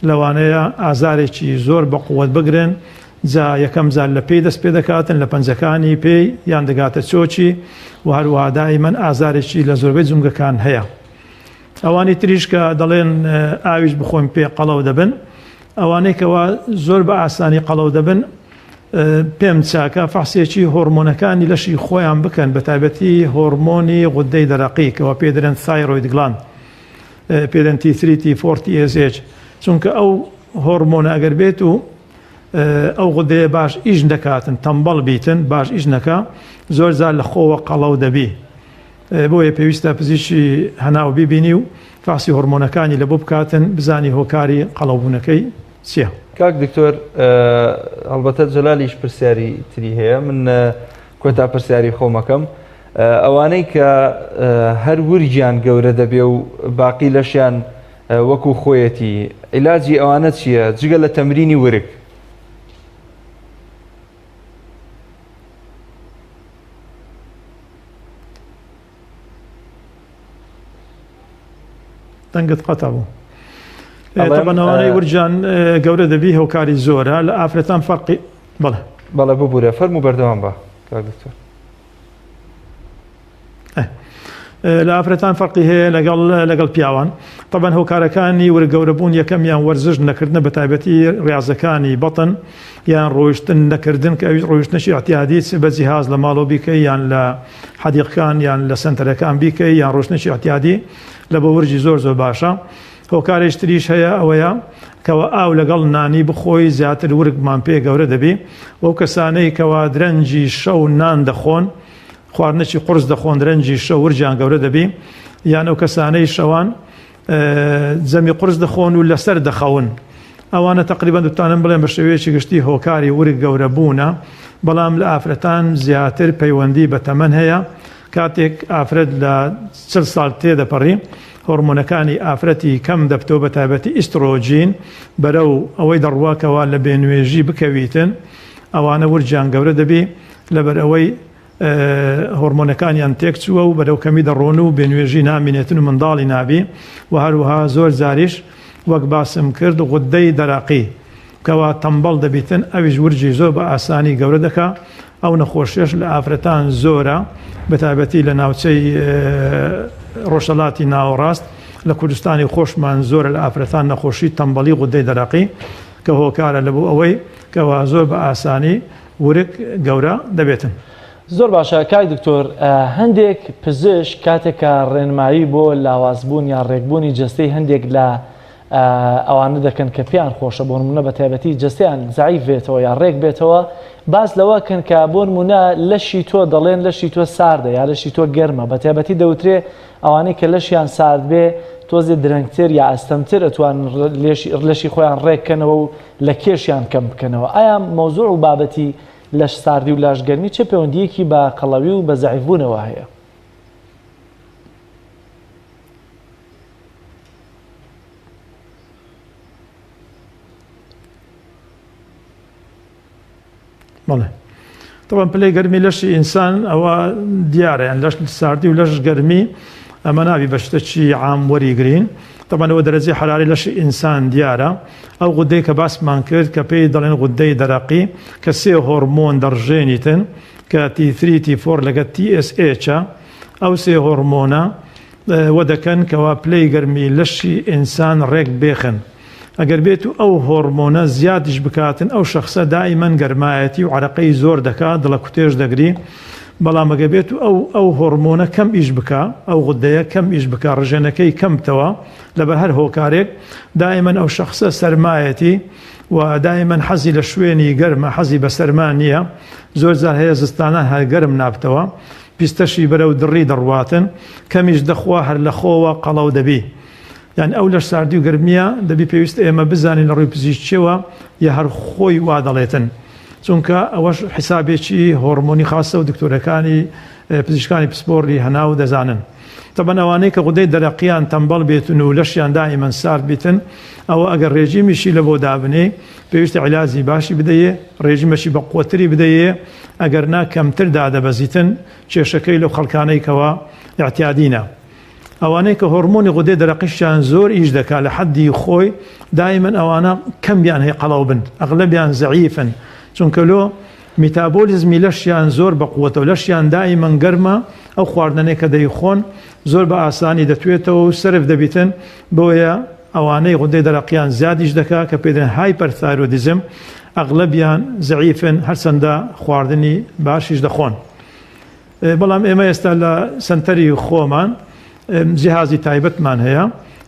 لەوانەیە ئازارێکی زۆر بە قووەت بگرن جا یەکەم زار لە پێی دەست پێ دەکاتن لە پەنجەکانی پێی یان دەگاتە چۆچی و هەروەها دائیمەن ئازارێکی لە زۆربەی جونگەکان هەیە ئەوانی تریش کە دەڵێن ئاویش بخۆین پێ قەڵەو دەبن ئەوانەی کەوا زۆر بە ئاسانی قەڵەو دەبن پێم چاکە فەحسێکی هۆرمۆنەکانی لەشی خۆیان بکەن بە تایبەتی هۆرمۆنی غودەی دەرەقی کەەوە پێ دەرێن تایرۆید گلاند پێدەن T3 T4 TSH چونکە ئەو هۆرمۆنە ئەگەر بێت و ئەو غودەیە باش ئیش دەکاتن تەمبەڵ بیتن باش ئیش نەکە زۆر زار لە خۆوە قەڵەو دەبی بۆیە پێویستە پزیشکی هەناو بیبینی و فاسی هۆرمۆنەکانی لە بۆ بکاتن بزانی هۆکاری قەڵەوبوونەکەی چییە. کاک دکتۆر هەڵبەتە جەلالیش پرسیاری تری هەیە من کۆتا پرسیاری خۆمەکەم ئەوانەی کە هەر ورجیان گەورە دەبێ و باقی لەشیان وەکو خۆیەتی عیلاجی ئەوانە چییە جگە لە تەمرینی ورک؟ دەنگت قەتە بوو تەبەنەوەی ورجان گەورە دەبی هۆکاری زۆرە لە ئافرەتان فەرقی بەڵێ ببوورە فەرموو بەردەوام بە کاک دکتۆر. لە ئافرەتان فەرقی هەیە لەگەڵ پیاوان طبعاً هۆکارەکانی وەرگەورەبوون یەکەمیان وەرزش نەکردنە بە تایبەتی ڕاضەکانی بەتن یان ڕۆیشتن نەکردن کە ئەوی ڕۆیشتنەشی احتیادی بە جیهاز لە ماڵەوە بیکەی یان لە حەدیقەکان یان لە سنتەرەکان بیکەی یان ڕۆشتنەشی احتیادی لە بە ورجی زۆر باشە. هۆکارێش تریش هەیە ئەوەیە کەەوە ئاو لەگەڵ نانی بخۆی زیاتر ورگمان پێ گەورە دەبی وەو کەسانەی کەوا درەنجی شەو نان دەخۆن خواردنەی قرس دەخۆن درەنجی شەو ورجیان گەورە دەبی یان ئەو کەسانەی شەوان جەمی قرس دەخۆن و لەسەر دەخەون ئەوانە تقریبا دوتانم بڵێن بە شێوەیەکی گشتی هۆکاری ورگ گەورە بوونە بەڵام لە ئافرەتان زیاتر پەیوەندی بە تەمەن هەیە کاتێک ئافرەت لە 40 ساڵ تێدەپەڕی هۆرمۆنەکانی ئافرەتی کەم دەبتەوە بە تایبەتی ئیسترۆجین بەرەو ئەوەی دەڕواکەوە لە بێنوێژی بکەویتن ئەوانە ورجیان گەورە دەبی لەبەر ئەوەی هۆرمۆنەکانیان تێک چووە و بەرەو کەمی دەڕۆن و بێنوێژی نامینێتن و منداڵی نابی و هەروەها زۆر زاریش وەک باسم کرد غودەی دەراقی کەوا تەمبەڵ دەبیتن ئەویش ورجی زۆر بە ئاسانی گەورە دەکا ئەو نەخۆشیش لە ئافرەتان زۆرە بە تایبەتی لە ناوچەی ڕۆژهەڵاتی ناوەڕاست لە کوردستانی خۆشمان زۆرە لە ئافرەتان نەخۆشی تەمبەڵی غودەی دەراقی کە هۆکارە لەبوو ئەوەی کەوا زۆر بە ئاسانی ورک گەورە دەبێتن. زۆر باشە کاک دکتۆر هەندێک پزیشک کاتێکە ڕێنمایی بۆ لاوازبوون یا ڕێکبوونی جەستەی هەندێک لە ئەوانە دەکەن کە پێیان خۆشە بۆ نمونە بە تایبەتی جەستیان زعیف بێتەوە یا ڕێک بێتەوە باز لەوەکەن کە بۆ نمونە لەشی تۆ دەڵێن لەشی تۆ ساردە یا لەشی تۆ گەرمە بە تایبەتی دەوترێ ئەوانەی کە لەشیان سارد بێ تۆزێ درەنگتر یا ئەستەمتر ئەتوان لەشی خۆیان ڕێککەنەوە و لە کێشیان کەم بکەنەوە ئایا مەوزوع و بابەتی لەش ساردی و لاشگەرمی چه پەیوەندیەکی بە قەڵەوی و بە زەعیفبوونەوە هەیە؟ بەڵێ طبعاً پلەی گەرمی لەشی ئینسان ئەوە دیارە یان لەش ساردی و لەش گەرمی ئەمە ناوی بە شتێکی عام وەریگرین طبعاً ئەوە دەرەجەی حراری لەشی ئینسان دیارە ئەو غودەی کە باسمان کرد کە پێی دەڵێن غودەی دەراقی کە سێ هۆرمۆن دەڕژێنیتن کە T3 T4 لەگە TSH ئەو سێ هۆرمۆنە وە دەکەن کەوا پلەی گەرمی لەشی ئینسان ڕێک بێخن ئەگەر بێت و ئەو هۆرمۆنە زیادیش بکاتن ئەو شخصە دائیمەن گەرمایەتی و عەرەقەی زۆر دەکات دڵە کوتێش دەگری بەڵام ئەگە بێت و ئەو هۆرمۆنە کەم ئیش بکە ئەو غودەیە کەم ئیش بکە ڕژێنەکەی کەمتەوە لەبەر هەر هۆکارێک دائیمەن ئەو شخصە سەرمایەتی و دائیمەن حەزی لە شوێنی گەرمە حەزی بە سەرما نییە زۆر جار هەیە زستانە هەر گەرم نابتەوە پیستەشی بەرەو دڕی دەڕواتن کەمیش دەخوا هەر لە خۆوە قەڵەو دەبی یان ئەو لەش ساردی و گەرمیە دەبی پێویست ئێمە بزانین لە ڕووی پزیشکیەوە یا هەر خۆی وا دەڵێتن چونکە ئەوەش حیسابێکی هۆرمۆنی خاصە و دکتۆرەکانی پزیشکانی پسپۆڕی هەناو دەزانن طبعاً ئەوانەی کە غودەی دەرەقیان تەمبەڵ بێتن و لەشیان دائیمەن سارد بیتن ئەوە ئەگەر ڕێژیمیشی لە بۆ دابنێ پێویستە عیلازی باشی بدەیە ڕێژیمەشی بە قووەتری بدەیە ئەگەر نا کەمتر دادەبەزیتن کێشەکەی لەو خەڵکانەی کەوا احتیادینە ئەوانەی کە هۆرمۆنی غودەی دەرەقیشیان زۆر ئیش دەکات لە حەدی خۆی دائیمەن ئەوانە کەمیان هەیە قەڵەو بن ئەغلەبیان زەعیفن چونکە لۆ میتابۆلیزمی لەشیان زۆر بە قووەتەوە لەشیان دائیمەن گەرمە ئەو خواردنەی کە دەیخۆن زۆر بە ئاسانی دەتوێتەوە و سرف دەبیتن بۆیە ئەوانەی غودەی دەرەقیان زیادیش دەکات کە پێدەن هایپەرثایرۆیدیزم ئەغلەبیان زەعیفن هەرچەندە خواردنی باشیش دەخۆن بەڵام ئێمە ئێستا لە سنتەری خۆمان جیهازی تایبەتمان هەیە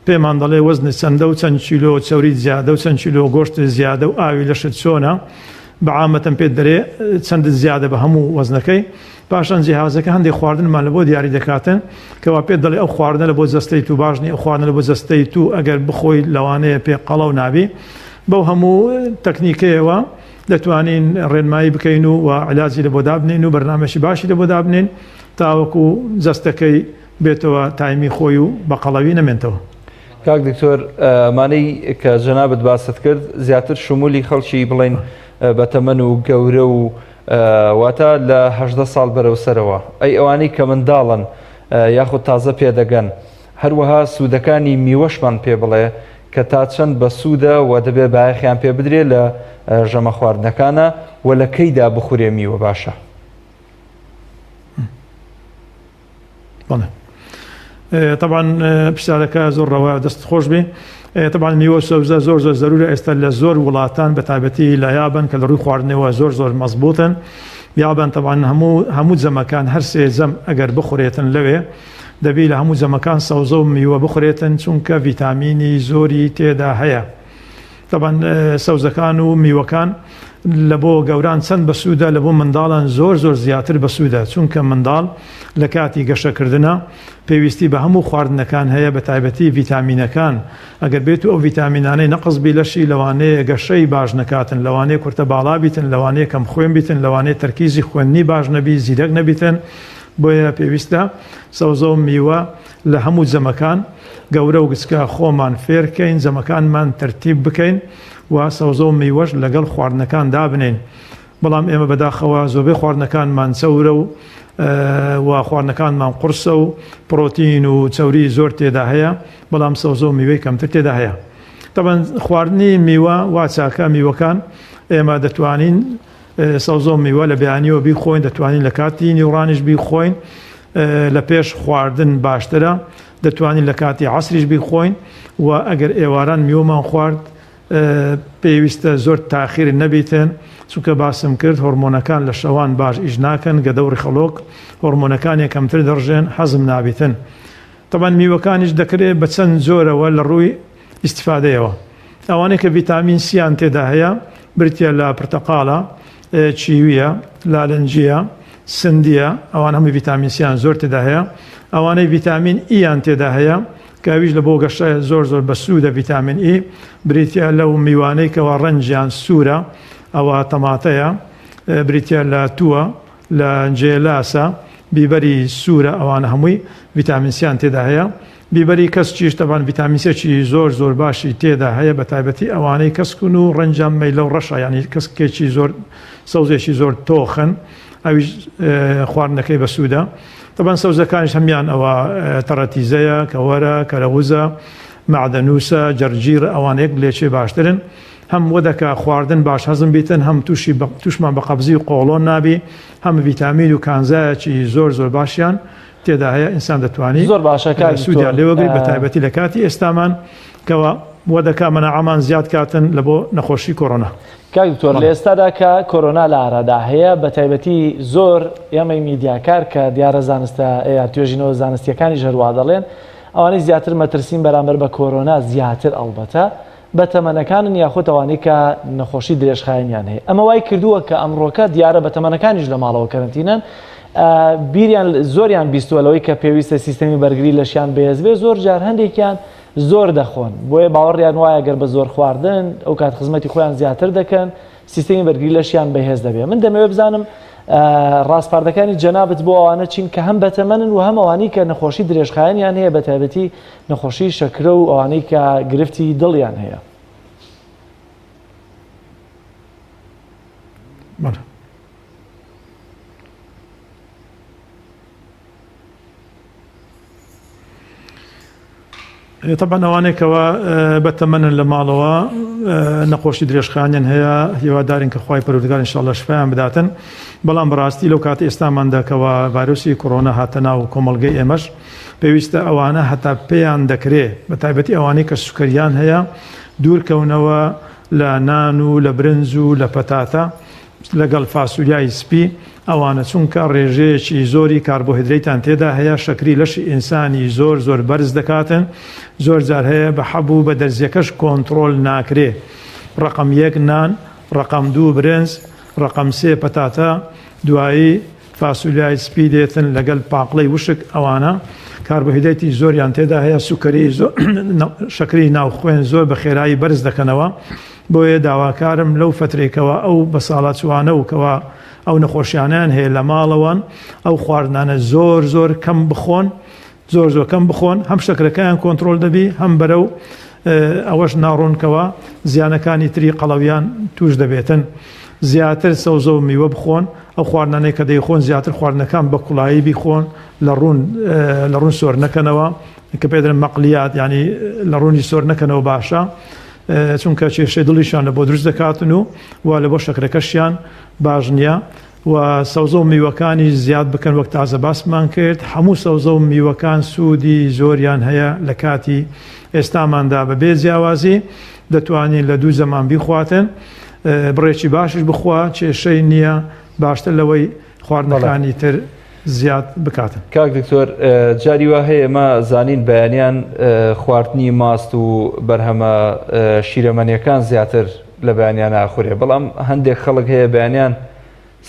پێمان دەڵێ وەزنت چەندە و چەند کیلۆ چەوریت زیادە و چەند کیلۆ گۆشت زیادە و ئاوی لەشت چۆنە بەعامەتەن پێت دەرێ چەندت زیادە بە هەموو وەزنەکەی پاشان جیهازەکە هەندێک خواردنمان لە بۆ دیاری دەکاتن کەوا پێت دەڵێ ئەو خواردنە لە بۆ جەستەی تو باش نیە ئەو خواردنە لە بۆ جەستەی تو ئەگەر بخۆی لەوانەیە پێ قەڵەو نابی بەو هەموو تەکنیکەیەوە دەتوانین ڕێنمایی بکەین و علاجی لە بۆ دابنین و بەرنامەشی باشی لە بۆ دابنین تاوەکو جەستەکەی بێتەوە تایمی خۆی و بە قەڵەوی نەمێنتەوە. کاک دکتۆر مانەی کە جەنابەت باست کرد زیاتر شمولی خەڵکی بڵێن بەتەمەن و گەورە و واتە لە 18 ساڵ بەرەوسەرەوە ئەی ئەوانەی کە منداڵن یاخود تازە پێدەگەن هەروەها سوودەکانی میوەشمان پێ بڵێ کە تا چەند بە سوودە و دەبێت بایەخیان پێ بدرێت لە ژەمە خواردنەکانە و لە کەیدا بخورێ میوە باشە. طبعا پرسیارەکە زۆر ڕەوا دەست خۆش بێ. طبعا میوە سەوزە زۆر زۆر زەرورە ئێستا لە زۆر وڵاتان بە تایبەتی لە یابن کە لە ڕووی خواردنەوە زۆر زۆر مەزبوطن. یابن طبعا هەموو جەمەکان هەر سێ جەم ئەگەر بخورێتن لەوێ دەبی لە هەموو جەمەکان سەوزە و میوە بخورێتن چونکە ڤیتامینی زۆری تێدا هەیە. طبعا سەوزەکان و میوەکان لە بۆ گەوران چەند بەسوودە لە بۆ منداڵان زۆر زۆر زیاتر بەسوودە چونکە منداڵ لە کاتی گەشەکردنە پێویستی بە هەموو خواردنەکان هەیە بە تایبەتی ڤیتامینەکان ئەگەر بێت و ئەو ڤیتامینانەی نەقص بی لەشی لەوانەیە گەشەی باش نەکاتن لەوانەیە کورتە باڵا بیتن لەوانەیە کەم خوێن بیتن لەوانەیە تەرکیزی خوێندنی باش نەبی زیرەک نەبیتن بۆیە پێویستە سەوزە و میوە لە هەموو جەمەکان گەورە و گچکە خۆمان فێرکەین جەمەکانمان تەرتیب بکەین و سەوزە و میوەش لەگەڵ خواردنەکان دابنین. بەڵام ئێمە بەداخەوە زۆربەی خواردنەکانمان چەورە و خواردنەکانمان قورسە و پرۆتین و چەوری زۆر تێدا هەیە بەڵام سەوزە و میوەی کەمتر تێدا هەیە. طبعا خواردنی میوە وا چاکە میوەکان ئێمە دەتوانین سەوزە و میوە لە بەیانیەوە بیخۆین دەتوانین لە کاتی نیوڕانیش بیخۆین لە پێش خواردن باشترە دەتوانین لە کاتی عەسریش بیخۆین و ئەگەر ئێواران میوەمان خوارد پێویستە زۆر تاخیر نەبیتن چونکە باسم کرد هۆرمۆنەکان لە شەوان باش ئیش ناکەن گەدەوری خەڵۆک هۆرمۆنەکانی کەمتر دەڕژێن حەزم نابیتن. طبعا میوەکانیش دەکرێت بە چەند زۆرەوە لە ڕووی ئیسیفادەیەوە ئەوانەی کە ڤیتامین سییان تێدا هەیە بریتە لە پرتەقاڵە چیویە لالەنجیە سندیە ئەوان هەمووی ڤیتامین سییان زۆر تێدا هەیە ئەوانەی ڤیتامین ئییان تێدا هەیە کاویش لە بۆ گەشە زۆر زۆر بە سوودە ڤیتامین ئی بریتە لەو میوانەی کەەوە ڕەنجیان سوورە ئەوە تەماتەیە بریتە لە تووە لە جێلاسە بیبەری سوورە ئەوانە هەمووی ڤیتامین سییان تێدا هەیە بیبەری کەسکیش تەبان ڤیتامینسێکی زۆر زۆر باشی تێدا هەیە بە تایبەتی ئەوانەی کەسکن و ڕەنجام مەی لەو ڕەشە ینی کەسکێکی زۆر سەوزێکی زۆر تۆخن ئەویش خواردنەکەی بە سوودە. طبعا سەوزەکانیش هەمیان ئەوە تەڕەتیزەیە کەوەرە کەرەوزە معدەنووسە جەرجیر ئەوانەیەک لێچێ باشترن هەم وەدەکە خواردن باش هەزم بیتن هەم توشمان بە قەبزی و قۆڵۆن نابی هەم ڤیتامین و کانزایەکی زۆر زۆر باشیان تێدا هەیە ئینسان دەتوانێت زۆر باشەکە سوودیان لێوەگری بە تایبەتی لە کاتی ئێستامان کەەوە وەدەکە مەنەعەمان زیاد کاتن لە بۆ نەخۆشی کۆڕۆنا. کاک دکتۆر لە ئێستادا کە کۆرۆنا لە ئارادا هەیە بە تایبەتی زۆر ئێمەی میدیاکار کە دیارە زانستە توێژینەوە زانستیەکانی ژەروا دەڵێن ئەوانەی زیاتر مەترسین بەرامبەر بە کۆرۆنا زیاتر ئەڵبەتە بە تەمەنەکانن یاخود ئەوانەی کە نەخۆشی درێژخایەنیان هەیە ئەمە وای کردووە کە ئەمڕۆکە دیارە بە تەمەنەکانیش لە ماڵەوە کەرنتینەن بیریان زۆریان بیستوەلەوەی کە پێویستە سیستەمی بەرگری لەشیان بەهێزبێ زۆر جار هەندێکیان زۆر دەخۆن بۆیە باوەڕیان وایە گەر بە زۆر خواردن ئەو کات خزمەتی خۆیان زیاتر دەکەن سیستەمی بەرگری لەشیان بەهێز دەبێت. من دەمەوێت بزانم ڕاستپاردەکانی جەنابەت بۆ ئەوانە چین کە هەم بەتەمەنن و هەم ئەوانەی کە نەخۆشی درێژخایەنیان هەیە بە تایبەتی نەخۆشی شەکرە و ئەوانەی کە گرفتی دڵیان هەیە. طبعا ئەوانێکەوە بەتەمەنن لە ماڵەوە نەخۆشی درێژخانیان هەیە هیوادارین کە خوای پەروەردگار ئینشاءالله شفایان بداتن بەڵام بەڕاستی لەو کاتی ئێستامانداکەوە ڤایرۆسی کۆرۆنا هاتە ناو کۆمەڵگەی ئێمەش پێویستە ئەوانە هەتا پێیان دەکرێت بە تایبەتی ئەوانەی کە سوکەریان هەیە دوورکەونەوە لە نان و لە برنج و لە پەتاتە لەگەڵ فاسوولیای سپی ئەوانە چونکە ڕێژەیەکی زۆری کاربۆهیدریتان تێدا هەیە شەکری لەشی ئینسانی زۆر بەرز دەکاتن زۆر جار هەیە بە حەبوو بە دەرزیەکەش کۆنتترۆل ناکرێ ڕقم 1 نان ڕقم 2 برنج ڕقم 3 پەتاتە دوایی فاسوولیای سپی دێتن لەگەڵ پاقلەی وشک ئەوانە کاربۆهیدریتی زۆریان تێدا هەیە سوکەری شەکری ناوخوێن زۆر بە خێرایی بەرز دەکەنەوە بۆیە داواکارم لەو فترێکەوە ئەو بە ساڵاتوانە وکەوە ئەو نەخۆشیانیان هەیە لە ماڵەوەن ئەو خواردنانە زۆر کەم بخۆن زۆر کەم بخۆن هەم شەکرەکەیان کۆنتترۆل دەبی هەم بەرەو ئەوەش ناڕۆنکەوە زیانەکانی تری قەڵەویان توش دەبێتن زیاتر سەوزە و میوە بخۆن ئەو خواردنانەی کە دەیخۆن زیاتر خواردنەکان بە کوڵایی بیخۆن لە ڕوون سۆر نەکەنەوە کە پێدرن مەقلیات ینی لە ڕوونی سۆر نەکەنەوە باشە چونکە کێشەی دڵیشان لە بۆ دروست دەکاتن و لە بۆ شەکرەکەشیان باش نییە و سەوزە و میوەکانی زیاد بکەن وەک تازە باسمان کرد هەموو سەوزە و میوەکان سوودی زۆریان هەیە لە کاتی ئێستاماندا بە بێ جیاوازی دەتوانین لە دوو زەمان بیخواتن بڕێکی باشش بخوا کێشەی نییە باشتر لەوەی خواردنەکانی تر زیاد بکاتن. کاک دکتۆر جاری وا هەیە ئێمە زانین بەیانیان خواردنی ماست و بەرهەمە شیرەمەنیەکان زیاتر لە بەیانیان ئاخورێ بەڵام هەندێک خەڵک هەیە بەیانیان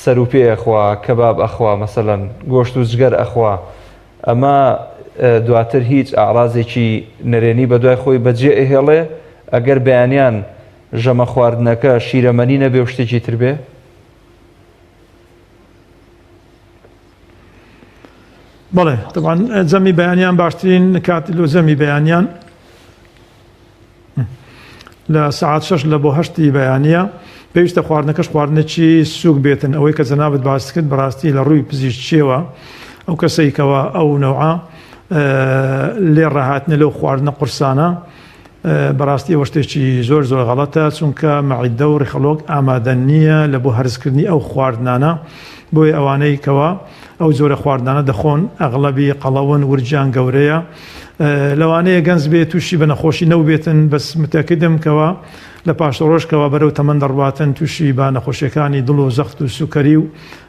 سەروپێ ئەخوا کەباب ئەخوا مەسەلەن گۆشت و جگەر ئەخوا ئەمە دواتر هیچ ئاڕازێکی نەرێنی بە دوای خۆی بەجێ ئەهێڵێ ئەگەر بەیانیان ژەمە خواردنەکە شیرەمەنی نەبێ و شتێکی تر بێ؟ بەڵێ طبعاً جەمی بەیانیان باشترین کاتی لۆ جەمی بەیانیان لە سعات 6 لە بۆ 8 بەیانیە پێویستە خواردنەکەش خواردنێکی سووک بێتن ئەوەی کە جەنابەت باس کرد بەڕاستی لە ڕووی پزیشکیەوە ئەو کەسەیکەوە ئەو نەوعە لێ ڕاهاتنە لەو خواردنە قورسانە بەڕاستی ئەوە شتێکی زۆر غەڵەتە چونکە مەعیدە و ڕێخەڵۆک ئامادە نییە لە بۆ هەرزکردنی ئەو خواردنانە بۆی ئەوانەی کەوە ئەو زۆرە خواردانە دەخۆن ئەغڵەبی قەڵەون ورجیان گەورەیە لەوانەیە گەنج بێت تووشی بە نەخۆشی نەوبێتن بەس متەکدم کەوە لە پاش ڕۆژکەوە بەرەو تەمەن دەڕواتن تووشی بە نەخۆشیەکانی دڵ و زەخت و سوکەری و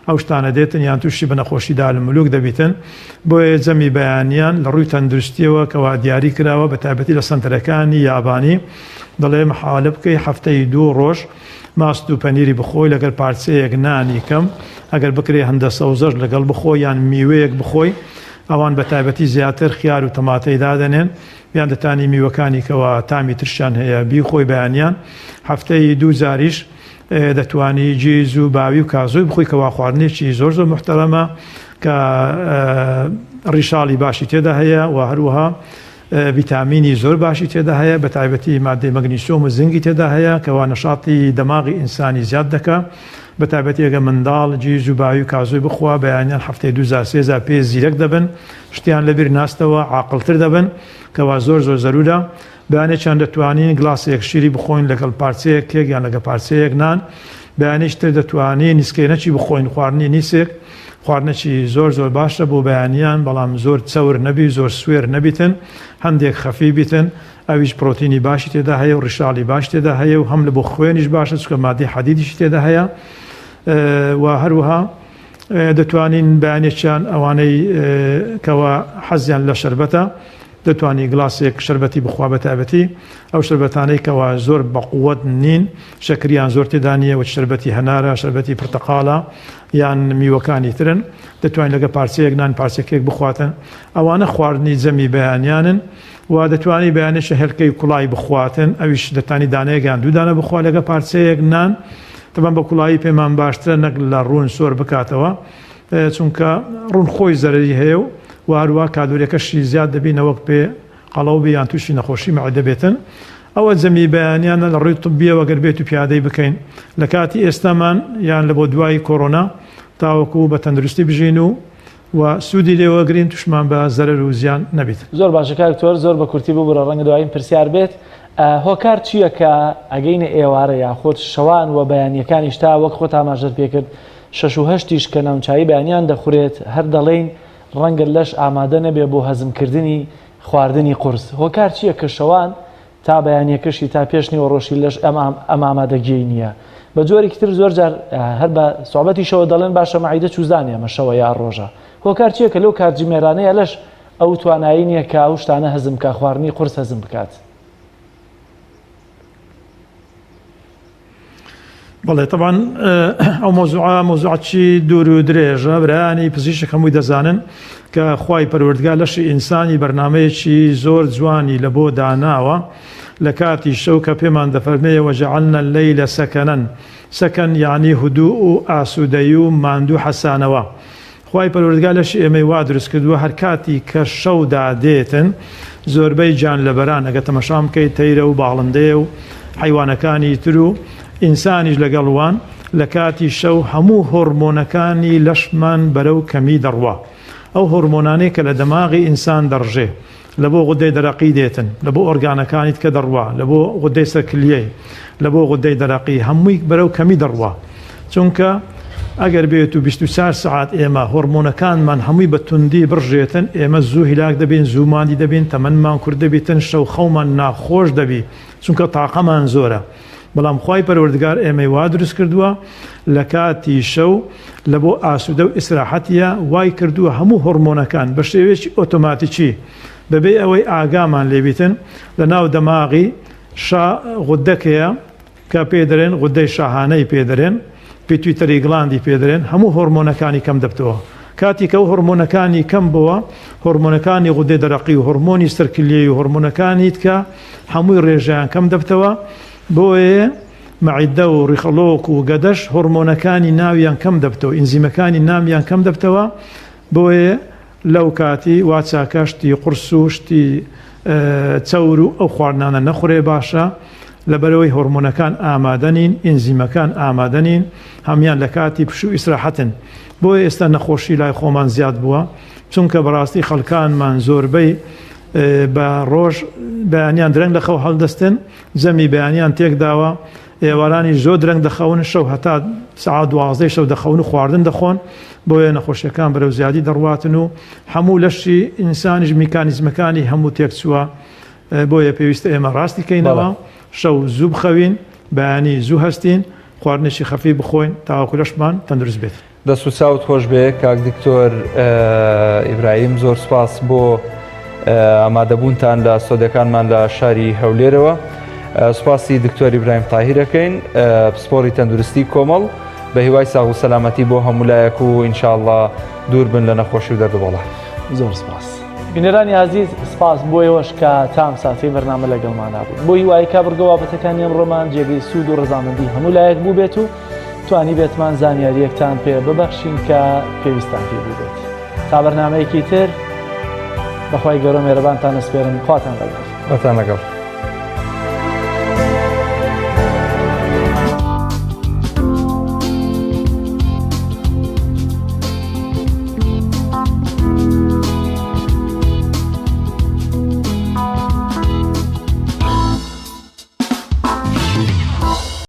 ئەو شتانە دێتن یان تووشی بە نەخۆشیدا لە ملوک دەبیتن بۆیە جەمی بەیانیان لە ڕووی تەندروستیەوە کەوا دیاری کراوە بە تایبەتی لە سنتەرەکانی یابانی دەڵێ محاولە بکەی هەفتەی 2 ڕۆژ ماست و پەنیری بخۆی لەگەر پارچەیەک نانی کەم ئەگەر بکرێ هەندە سەوزەش لەگەڵ بخۆی یان میوەیەک بخۆی ئەوان بە تایبەتی زیاتر خیار و تەماتەی دادەنێن یان دەتانی میوەکانی کەەوە تامی ترشان هەیە بیخۆی بەیانیان هەفتەی 2 جاریش دەتوانی جێز و باوی و کازۆی بخۆی کەوا خواردنێکی زۆر محتەرەمە کە ڕیشاڵی باشی تێدا هەیە و هەروەها ڤیتامینی زۆر باشی تێدا هەیە بە تایبەتی مادەی مەگنیسیۆم و زنگی تێدا هەیە کەوا نەشاتی دەماغی ئینسانی زیاد دەکە بە تایبەتی ئەگە منداڵ جێز و باوی و کازۆی بخوا بەیانیان هەفتەی 2 پێ زیرەک دەبن شتیان لەبیر ناستەوە عاقڵتر دەبن کەوا زۆر زەرورە بەیانێکیان دەتوانین گلاسێک شیری بخۆین لەگەڵ پارچەیەک کێک یان لەگە پارچەیەک نان بەیانیشتر دەتوانین نیسکێنەکی بخۆین خواردنی نیسێک خواردنەکی زۆر باشە بۆ بەیانیان بەڵام زۆر چەور نەبی زۆر سوێر نەبیتن هەندێک خەفی بیتن ئەویش پرۆتینی باشی تێدا هەیە و ڕیشاڵی باش تێدا هەیە و هەم لە بۆ خوێنیش باشە چکە مادەی حەدیدیشی تێدا هەیە و هەروەها دەتوانین بەیانێکیان ئەوانەی کەوا حەزیان لە شەربەتە دەتوانی گلاسێک شەربەتی بخوا بە تایبەتی ئەو شەربەتانەی کەوا زۆر بەقووەت نین شەکریان زۆر تێدا نیە و شەربەتی هەنارە شەربەتی پرتەقاڵە یان میوەکانی ترن دەتوانین لەگە پارچەیەک نان پارچەکێک بخواتن ئەوانە خواردنی جەمی بەیانیانن و دەتوانی بەیانێکە هێلکەی کوڵای بخواتن ئەویش دەتانی دانەیەکیان 2 دانە بخوا لەگە پارچەیەک نان تەبەن بە کوڵایی پێمان باشترە نەک لە ڕوون سۆر بکاتەوە چونکە ڕوون خۆی زەرری هەیە و هەروە کالۆریەکەشی زیاد دەبینەوەک پێ قەڵەو بیان تووشی نەخۆشی مەعدە بێتن ئەوە جەمی بەیانیانە لە ڕووی طبیەوە گەر بێت و پیادەی بکەین لە کاتی ئێستامان یان لە بۆ دوای کۆڕۆنا تاوەکو بە تەندروستی بژین و سوودی لێوەگرین توشمان بە زەرەر و زیان نەبیت. زۆر باشە کاکتۆر زۆر بە کورتی بوو بڕە ڕەنگە دوایین پرسیار بێت هۆکار چییە کە ئەگەینە ئێوارە یاخۆت شەوان و بەیانیەکانیش تا وەک خۆت ئاماژەت پێکرد 6 و 8 کە ناوچایی بەیانیان دەخورێت هەر دەڵێن ڕەنگە لەش ئامادە نەبێ بۆ هەزمکردنی خواردنی قورس هۆکار چییە کە شەوان تا بەیانیەکەشی تا پێش نیوەڕۆژی لەش ئەم ئامادەگیی نییە بە جۆرێکی تر زۆر جار هەر بە سوحبەتی شەوە دەڵێن باشە مەعیدە چوزانێ ئەمە شەوە یا ڕۆژە هۆکار چییە کە لەو کاتژمێرانەیە لەش ئەو توانایی نییە کە ئەو شتانە هەزم کا خواردنی قورس هەزم بکات. بەڵێ طبعاً ئەو مۆزوعی دوور و درێژە برایانی پزیشک هەمووی دەزانن کە خوای پەروەردگار لەشی ئینسانی بەرنامەیەکی زۆر جوانی لە بۆ داناوە لە کاتی شەو کە پێمان دەفەرمێ وەجعلنا اللەیلە سەکەنەن سەکەن یعنی هودوء و ئاسوودەیی و ماندوو حەسانەوە خوای پەروەردگار لەشی ئێمەی وا دروست کردووە هەر کاتی کە شەودا دێتن زۆربەی جانلەبەران ئەگە تەمەشا بکەیت تەیرە و باڵندەیە و حیوانەکانی تر و ئینسانیش لەگەڵوان لە کاتی شەو هەموو هۆرمۆنەکانی لەشمان بەرەو کەمی دەڕوا ئەو هۆرمۆنانەی کە لە دەماغی ئینسان دەڕژێ لە بۆ غودەی دەرەقی دێتن لە بۆ ئۆرگانەکانیت کە دەڕوا لە بۆ غودەی سەرکلیەی لە بۆ غودەی دەرەقی هەمووی بەرەو کەمی دەڕوا چونکە ئەگەر بێت و 24 سعات ئێمە هۆرمۆنەکانمان هەمووی بە توندی بڕژێتن ئێمە زوو هیلاک دەبین زوومانی دەبین تەمەنمان کورد دەبیتن شەو خەومان ناخۆش دەبی چونکە تاقەمان زۆرە بەڵام خوای پەروەردگار ئێمەی وا دروست کردووە لە کاتی شەو لە بۆ ئاسوودە و ئیسراحەتیە وای کردووە هەموو هۆرمۆنەکان بە شێوێکی ئۆتۆماتیکی بەبێ ئەوەی ئاگامان لێبیتن لە ناو دەماغی غودەکەیە کە پێ دەرێن غودەی شاهانەی پێ دەرێن پیتویتەری گڵاندی پێ دەرێن هەموو هۆرمۆنەکانی کەم دەبتەوە کاتی کە و هۆرمۆنەکانی کەم بووە هۆرمۆنەکانی غودەی دەرەقی و هۆرمۆنی سەرکلیەی و هۆرمۆنەکانیت کە هەمووی ڕێژەیان کەم دەبتەوە بۆیە مەعیدە و ڕیخەڵۆک و گەدەش هۆرمۆنەکانی ناویان کەم دەبتەوە ئینزیمەکانی نامیان کەم دەبتەوە بۆیە لەو کاتی وا چاکە شتی قورس و شتی چەور و ئەو خواردنانە نەخورێ باشە لەبەرەوەی هۆرمۆنەکان ئامادەنین ئینزیمەکان ئامادەنین هەمیان لە کاتی پش و ئیسراحەتن بۆیە ئێستا نەخۆشی لای خۆمان زیاد بووە چونکە بەڕاستی خەڵکانمان زۆربەی بە ڕۆژ بەیانیان درەنگ لەخەو هەڵدەستن زەمی بەیانیان تێکداوە ئێوارانی زۆر درەنگ دەخەون شەو هەتا سعات 12 شەو دەخەون و خواردن دەخۆن بۆیە نەخۆشیەکان بەرەو زیادی دەڕواتن و هەموو لەشی ئینسانیش میکانیزمەکانی هەموو تێکچووە بۆیە پێویستە ئێمە ڕاستی کەینەوە شەو زوو بخەوین بەیانی زوو هەستین خواردنێکی خەفی بخۆین تاوەکو لەشمان تەندروست بێت. دەست و چاوت خۆش بێ کاک دکتۆر ئیبراهیم زۆر سپاس بۆ ئامادەبوونتان لە سۆدەکانمان لە شاری هەولێرەوە سوپاسی دکتۆر ئیبراهیم تاهیرەکەین پسپۆڕی تەندروستی کۆمەڵ بە هیوای ساغ و سەلامەتی بۆ هەموو لایەک و ئینشاءڵڵا دوور بن لە نەخۆشی و دەردوبەڵە. زۆر سپاس. بینەرانی عزیز سپاس بۆ ئێوەش کە تام ساتی بەرنامە لەگەڵمان بوو بۆ هیوای کا بڕگە بابەتەکانی ئەمڕۆمان جێگەی سوود و ڕەزامەندی هەموو لایەک بوو بێت و توانی بێتمان زانیاریەکتان پێ ببەخشین کە پێویستان پێ بوو بێت. تا بەرنامەیەکی تر بەخوای گەورە مێرەبانتان ئەسپێرم خواتان لەگەڵ.